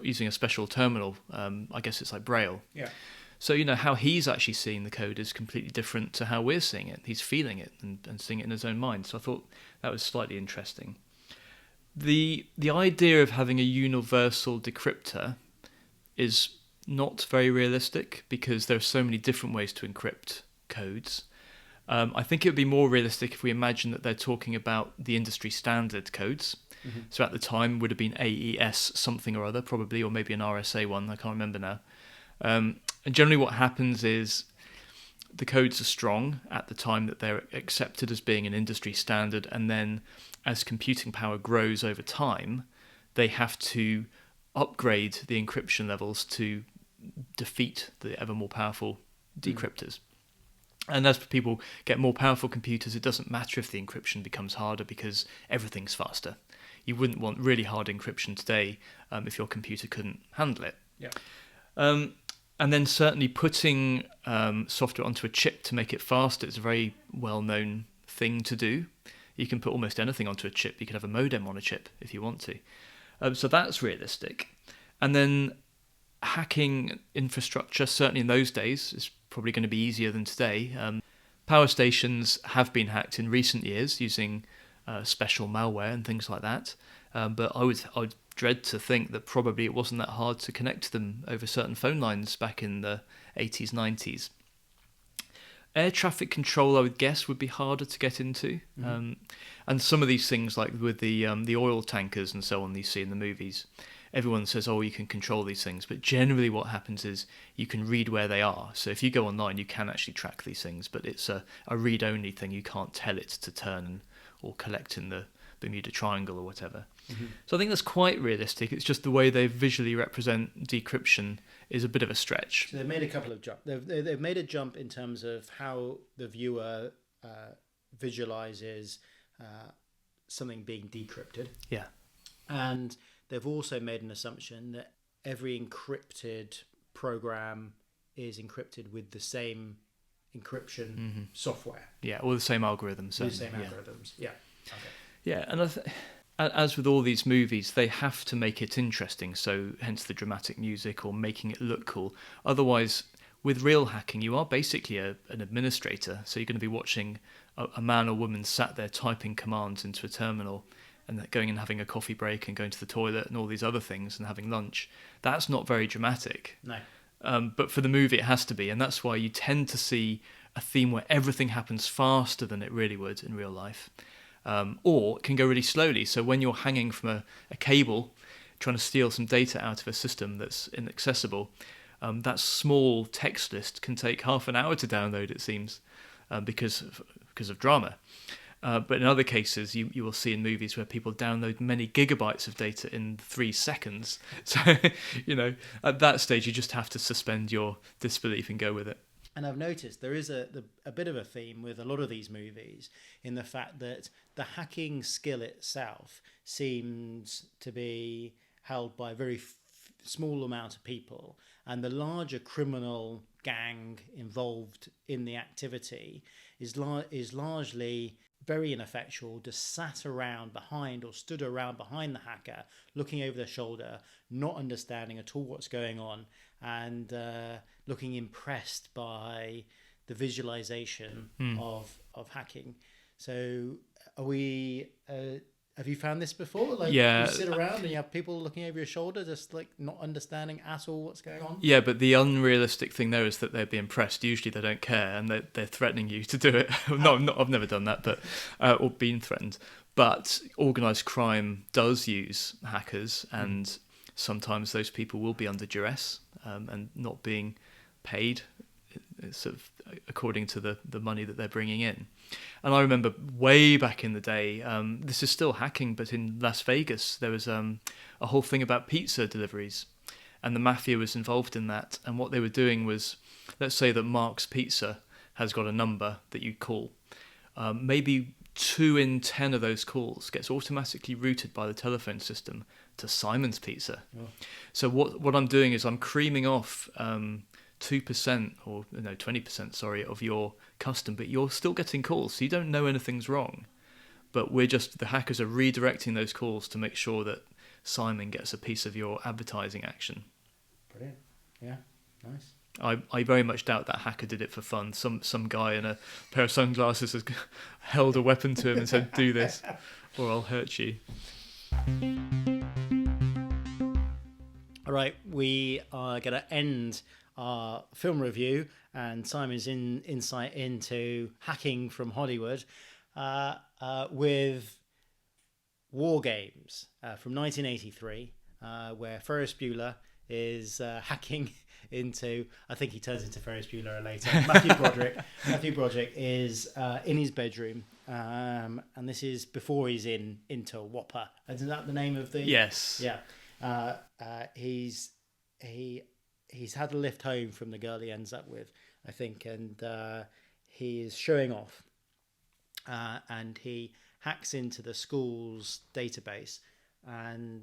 using a special terminal. I guess it's like Braille. Yeah. So, how he's actually seeing the code is completely different to how we're seeing it. He's feeling it and seeing it in his own mind. So I thought that was slightly interesting. The idea of having a universal decryptor is not very realistic because there are so many different ways to encrypt codes. I think it would be more realistic if we imagine that they're talking about the industry standard codes. Mm-hmm. So at the time would have been AES something or other, probably, or maybe an RSA one. I can't remember now. And generally what happens is the codes are strong at the time that they're accepted as being an industry standard, and then as computing power grows over time, they have to upgrade the encryption levels to defeat the ever more powerful decryptors. And as people get more powerful computers, it doesn't matter if the encryption becomes harder because everything's faster. You wouldn't want really hard encryption today if your computer couldn't handle it. Yeah. And then certainly putting software onto a chip to make it faster is a very well-known thing to do. You can put almost anything onto a chip. You could have a modem on a chip if you want to. So that's realistic. And then hacking infrastructure, certainly in those days, is probably going to be easier than today. Power stations have been hacked in recent years using special malware and things like that. But I would dread to think that probably it wasn't that hard to connect them over certain phone lines back in the 80s, 90s. Air traffic control, I would guess, would be harder to get into. Mm-hmm. And some of these things, like with the oil tankers and so on you see in the movies, everyone says, you can control these things. But generally what happens is you can read where they are. So if you go online, you can actually track these things. But it's a read-only thing. You can't tell it to turn or collect in the Bermuda Triangle or whatever. Mm-hmm. So I think that's quite realistic. It's just the way they visually represent decryption is a bit of a stretch. So they've made a couple of jumps. They've made a jump in terms of how the viewer visualizes something being decrypted. Yeah. And they've also made an assumption that every encrypted program is encrypted with the same encryption software. Yeah, or the same algorithms. The same algorithms, yeah. Okay. Yeah, and as with all these movies, they have to make it interesting, so hence the dramatic music or making it look cool. Otherwise, with real hacking, you are basically an administrator, so you're going to be watching a man or woman sat there typing commands into a terminal and going and having a coffee break and going to the toilet and all these other things and having lunch. That's not very dramatic. No. But for the movie, it has to be, and that's why you tend to see a theme where everything happens faster than it really would in real life. Or it can go really slowly. So when you're hanging from a cable, trying to steal some data out of a system that's inaccessible, that small text list can take half an hour to download, it seems, because of drama. But in other cases, you will see in movies where people download many gigabytes of data in 3 seconds. So, at that stage, you just have to suspend your disbelief and go with it. And I've noticed there is a bit of a theme with a lot of these movies in the fact that the hacking skill itself seems to be held by a very small amount of people, and the larger criminal gang involved in the activity is largely very ineffectual, just sat around behind or stood around behind the hacker, looking over their shoulder, not understanding at all what's going on, and looking impressed by the visualization of hacking. So are we Have you found this before? Like, Yeah. you sit around and you have people looking over your shoulder, just like not understanding at all what's going on. Yeah, but the unrealistic thing there is that they'd be impressed. Usually they don't care, and they're threatening you to do it. No, I've never done that, but or been threatened. But organised crime does use hackers, and sometimes those people will be under duress and not being paid sort of according to the money that they're bringing in. And I remember way back in the day, this is still hacking, but in Las Vegas there was a whole thing about pizza deliveries, and the mafia was involved in that. And what they were doing was, let's say that Marc's Pizza has got a number that you call. Maybe 2 in 10 of those calls gets automatically routed by the telephone system to Simon's Pizza. Oh. So what I'm doing is I'm creaming off 2% or 20%, sorry, of your custom, but you're still getting calls, so you don't know anything's wrong. But the hackers are redirecting those calls to make sure that Simon gets a piece of your advertising action. Brilliant. Yeah, nice. I very much doubt that hacker did it for fun. Some guy in a pair of sunglasses has held a weapon to him and said, "Do this, or I'll hurt you." All right, we are going to end our film review and Simon's insight into hacking from Hollywood with WarGames from 1983, where Ferris Bueller is hacking into, I think he turns into Ferris Bueller later. Matthew Broderick is in his bedroom, and this is before he's into Whopper. Isn't that the name of the? Yes. Yeah. He's had a lift home from the girl he ends up with, I think, and he is showing off, and he hacks into the school's database, and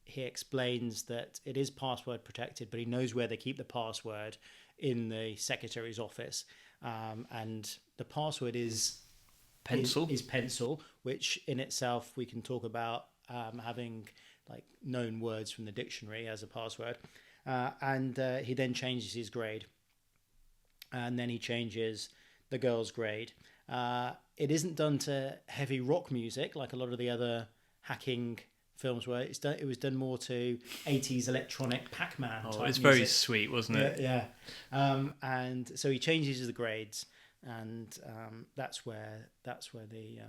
he explains that it is password protected, but he knows where they keep the password in the secretary's office, and the password is pencil, which in itself we can talk about having like known words from the dictionary as a password. And he then changes his grade, and then he changes the girl's grade. It isn't done to heavy rock music like a lot of the other hacking films were. It was done more to 80s electronic Pac-Man type it's music. very sweet, wasn't it? Yeah. And so he changes the grades, and that's where the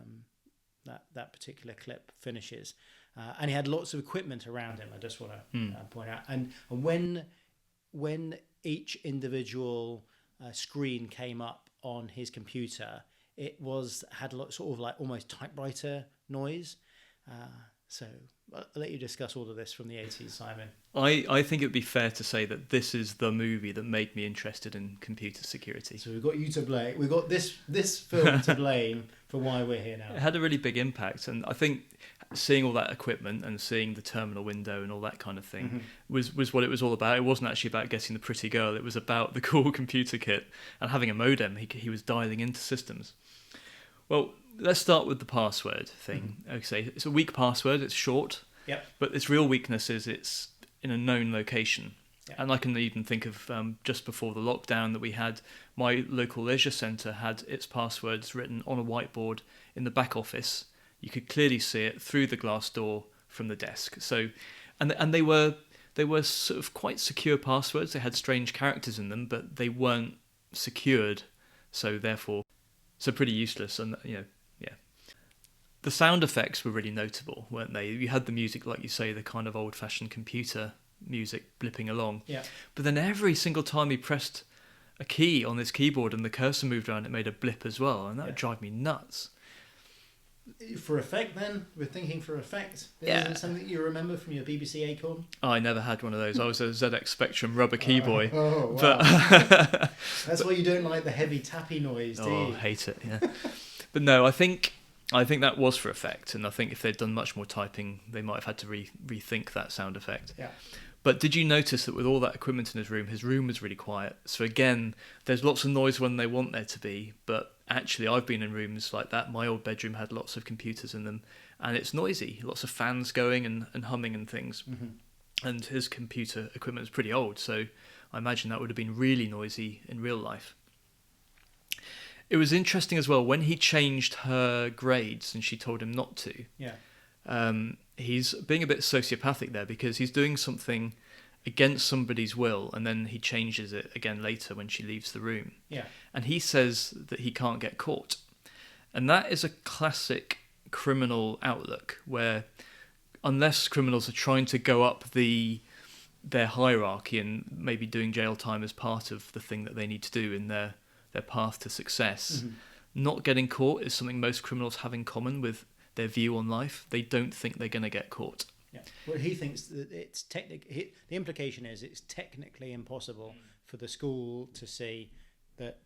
that particular clip finishes. And he had lots of equipment around him. I just want to point out. And when each individual screen came up on his computer, it had a lot, sort of like almost typewriter noise. So I'll let you discuss all of this from the 80s, Simon. I think it would be fair to say that this is the movie that made me interested in computer security. So we've got you to blame. We've got this film to blame for why we're here now. It had a really big impact, and I think seeing all that equipment and seeing the terminal window and all that kind of thing was what it was all about. It wasn't actually about getting the pretty girl. It was about the cool computer kit and having a modem. He was dialing into systems. Well, let's start with the password thing. Okay, it's a weak password. It's short. Yep. But its real weakness is it's in a known location. Yep. And I can even think of just before the lockdown that we had, my local leisure centre had its passwords written on a whiteboard in the back office. You could clearly see it through the glass door from the desk. So, and they were sort of quite secure passwords. They had strange characters in them, but they weren't secured. So therefore, pretty useless. And the sound effects were really notable, weren't they? You had the music, like you say, the kind of old-fashioned computer music blipping along. Yeah. But then every single time he pressed a key on this keyboard and the cursor moved around, it made a blip as well, and that would drive me nuts. For effect, then? We're thinking for effect. Is it something that you remember from your BBC Acorn? Oh, I never had one of those. I was a ZX Spectrum rubber key boy. Oh, wow. But that's why you don't like the heavy tappy noise, do you? Oh, I hate it, yeah. But no, I think that was for effect, and I think if they'd done much more typing, they might have had to rethink that sound effect. Yeah. But did you notice that with all that equipment in his room was really quiet? So again, there's lots of noise when they want there to be, but actually I've been in rooms like that. My old bedroom had lots of computers in them, and it's noisy. Lots of fans going and humming and things. Mm-hmm. And his computer equipment is pretty old, so I imagine that would have been really noisy in real life. It was interesting as well, when he changed her grades and she told him not to. Yeah. he's being a bit sociopathic there because he's doing something against somebody's will, and then he changes it again later when she leaves the room. Yeah. And he says that he can't get caught. And that is a classic criminal outlook, where unless criminals are trying to go up their hierarchy and maybe doing jail time as part of the thing that they need to do in their path to success, not getting caught is something most criminals have in common with their view on life. They don't think they're going to get caught. Yeah. Well, he thinks that it's the implication is it's technically impossible for the school to see that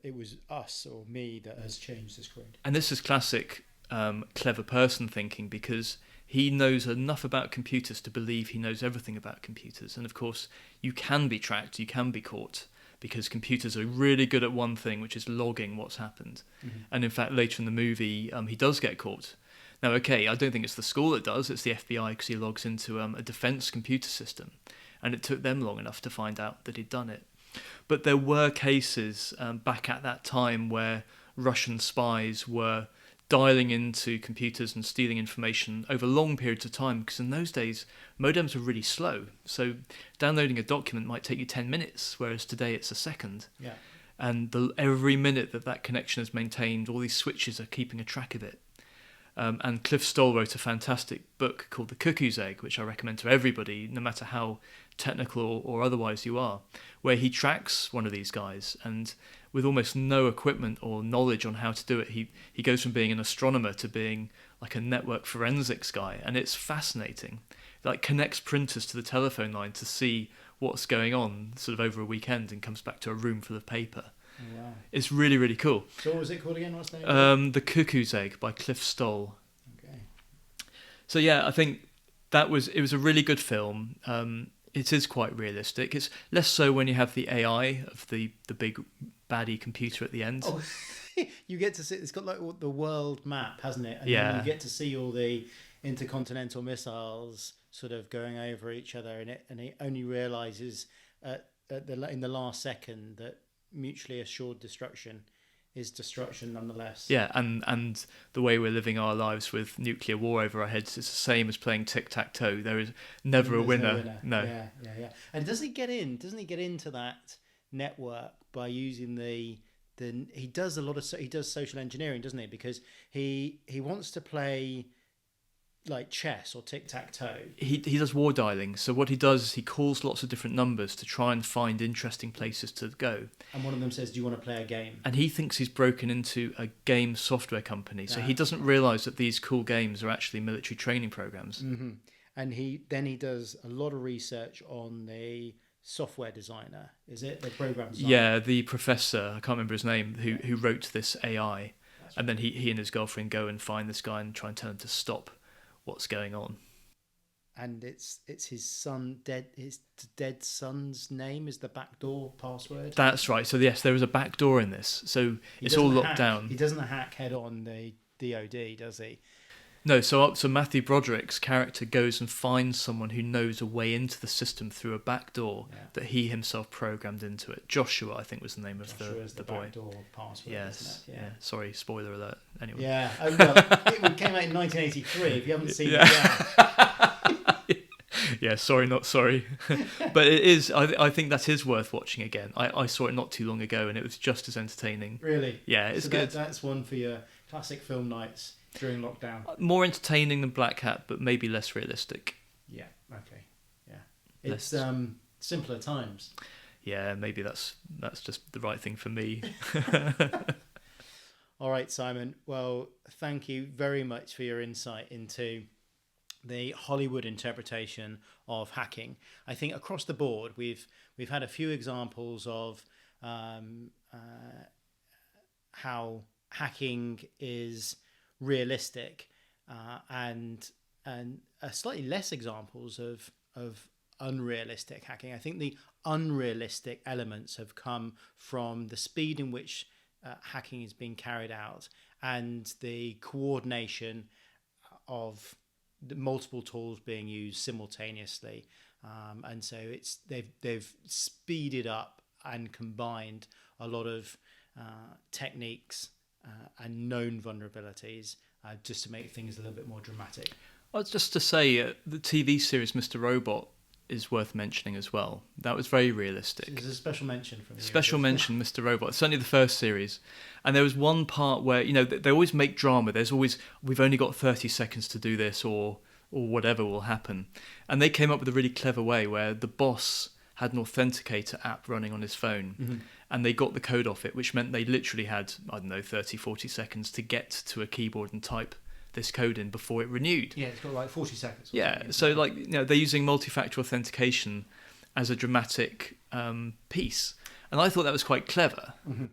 it was us or me that has changed the screen. And this is classic clever person thinking, because he knows enough about computers to believe he knows everything about computers. And of course, you can be tracked, you can be caught, because computers are really good at one thing, which is logging what's happened. And in fact, later in the movie, he does get caught. Now, okay, I don't think it's the school that does, it's the FBI, because he logs into a defense computer system. And it took them long enough to find out that he'd done it. But there were cases back at that time where Russian spies were dialing into computers and stealing information over long periods of time, because in those days, modems were really slow. So downloading a document might take you 10 minutes, whereas today it's a second. Yeah. And every minute that connection is maintained, all these switches are keeping a track of it. And Cliff Stoll wrote a fantastic book called The Cuckoo's Egg, which I recommend to everybody, no matter how technical or otherwise you are, where he tracks one of these guys, and with almost no equipment or knowledge on how to do it, he goes from being an astronomer to being like a network forensics guy, and it's fascinating. Like, connects printers to the telephone line to see what's going on sort of over a weekend, and comes back to a room full of paper. Oh, wow. It's really, really cool. So what was it called again? What's the name? The Cuckoo's Egg by Cliff Stoll. Okay. So yeah, I think it was a really good film. It is quite realistic. It's less so when you have the AI of the big baddie computer at the end. Oh, you get to see, it's got like the world map, hasn't it? And Yeah. then you get to see all the intercontinental missiles sort of going over each other, and it only realizes in the last second that mutually assured destruction is destruction nonetheless. Yeah, and the way we're living our lives with nuclear war over our heads is the same as playing tic-tac-toe. There is never a winner. No. Yeah. And doesn't he get into that network by using he does social engineering, doesn't he? Because he wants to play like chess or tic-tac-toe. He does war dialing. So what he does is he calls lots of different numbers to try and find interesting places to go. And one of them says, "Do you want to play a game?" And he thinks he's broken into a game software company. So he doesn't realise that these cool games are actually military training programs. Mm-hmm. And he does a lot of research on the software designer. Is it the program designer? Yeah, the professor, I can't remember his name, who wrote this AI. And then he and his girlfriend go and find this guy and try and tell him to stop what's going on. And it's his son, his dead son's name is the backdoor password. That's right. So yes, there is a backdoor in this. So it's all locked down. He doesn't hack head on the DOD, does he? No. So Matthew Broderick's character goes and finds someone who knows a way into the system through a backdoor that he himself programmed into it. Joshua, I think, was the name of the boy. Backdoor password. Yes. Isn't it? Yeah. Sorry, spoiler alert. Anyway. Yeah. Oh, well, it came out in 1983. If you haven't seen it yet. Yeah, sorry, not sorry. But it is, I think that is worth watching again. I saw it not too long ago and it was just as entertaining. Really? Yeah, it's good. That's one for your classic film nights during lockdown. More entertaining than Blackhat, but maybe less realistic. Yeah, okay. Yeah. It's simpler times. Yeah, maybe that's just the right thing for me. All right, Simon. Well, thank you very much for your insight into the Hollywood interpretation of hacking. I think across the board, we've had a few examples of how hacking is realistic, and slightly less examples of unrealistic hacking. I think the unrealistic elements have come from the speed in which hacking is being carried out and the coordination of the multiple tools being used simultaneously, and so they've speeded up and combined a lot of techniques and known vulnerabilities just to make things a little bit more dramatic. Just to say, the TV series Mr. Robot is worth mentioning as well. That was very realistic. There's a special mention from you. Special mention, Mr. Robot. Certainly the first series. And there was one part where, they always make drama. There's always, we've only got 30 seconds to do this, or whatever will happen. And they came up with a really clever way where the boss had an authenticator app running on his phone. Mm-hmm. And they got the code off it, which meant they literally had, 30, 40 seconds to get to a keyboard and type this code in before it renewed. Yeah, it's got like 40 seconds. Yeah, so they're using multi-factor authentication as a dramatic piece. And I thought that was quite clever. Mm-hmm.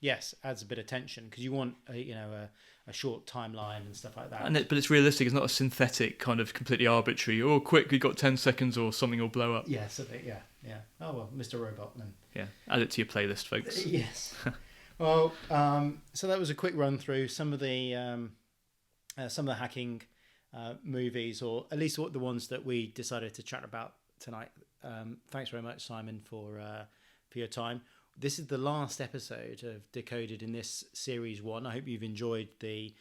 Yes, adds a bit of tension because you want a short timeline and stuff like that. But it's realistic. It's not a synthetic kind of completely arbitrary. Oh, quick! You've got 10 seconds, or something will blow up. Yes, yeah. Oh well, Mr. Robot then. Yeah, add it to your playlist, folks. Yes. Well, so that was a quick run through some of the hacking movies, or at least the ones that we decided to chat about tonight. Thanks very much, Simon, for your time. This is the last episode of Decoded in this series 1. I hope you've enjoyed the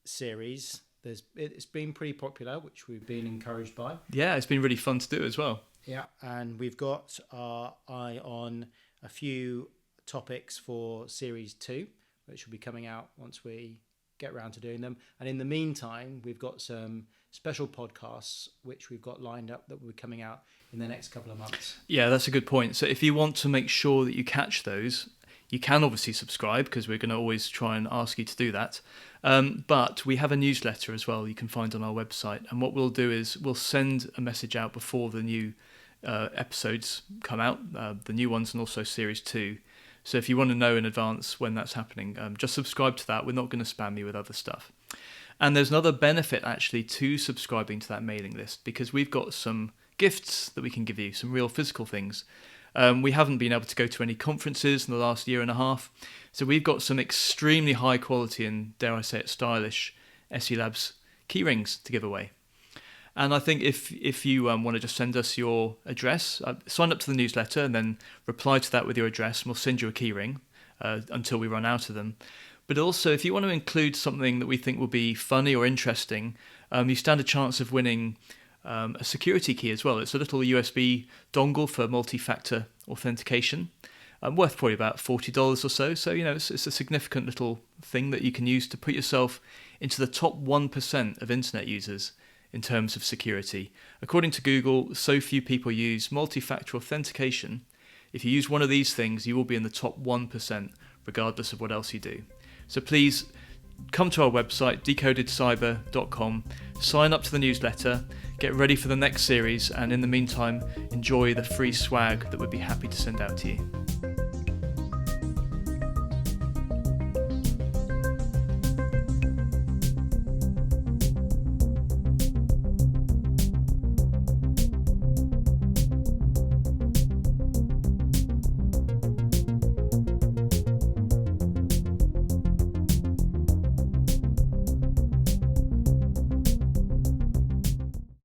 series. It's been pretty popular, which we've been encouraged by. Yeah, it's been really fun to do as well. Yeah, and we've got our eye on a few topics for series 2, which will be coming out once we get around to doing them. And in the meantime, we've got some special podcasts which we've got lined up that will be coming out in the next couple of months. Yeah, that's a good point. So if you want to make sure that you catch those, you can obviously subscribe, because we're going to always try and ask you to do that. But we have a newsletter as well you can find on our website. And what we'll do is we'll send a message out before the new episodes come out, the new ones, and also series 2. So if you want to know in advance when that's happening, just subscribe to that. We're not going to spam you with other stuff. And there's another benefit actually to subscribing to that mailing list, because we've got some gifts that we can give you, some real physical things. We haven't been able to go to any conferences in the last year and a half, so we've got some extremely high quality and, dare I say it, stylish SE Labs key rings to give away. And I think if you want to just send us your address, sign up to the newsletter and then reply to that with your address, and we'll send you a key ring until we run out of them. But also, if you want to include something that we think will be funny or interesting, you stand a chance of winning a security key as well. It's a little USB dongle for multi-factor authentication, worth probably about $40 or so. So, it's a significant little thing that you can use to put yourself into the top 1% of internet users in terms of security. According to Google, so few people use multi-factor authentication. If you use one of these things, you will be in the top 1%, regardless of what else you do. So please come to our website, decodedcyber.com, sign up to the newsletter, get ready for the next series, and in the meantime, enjoy the free swag that we'd be happy to send out to you.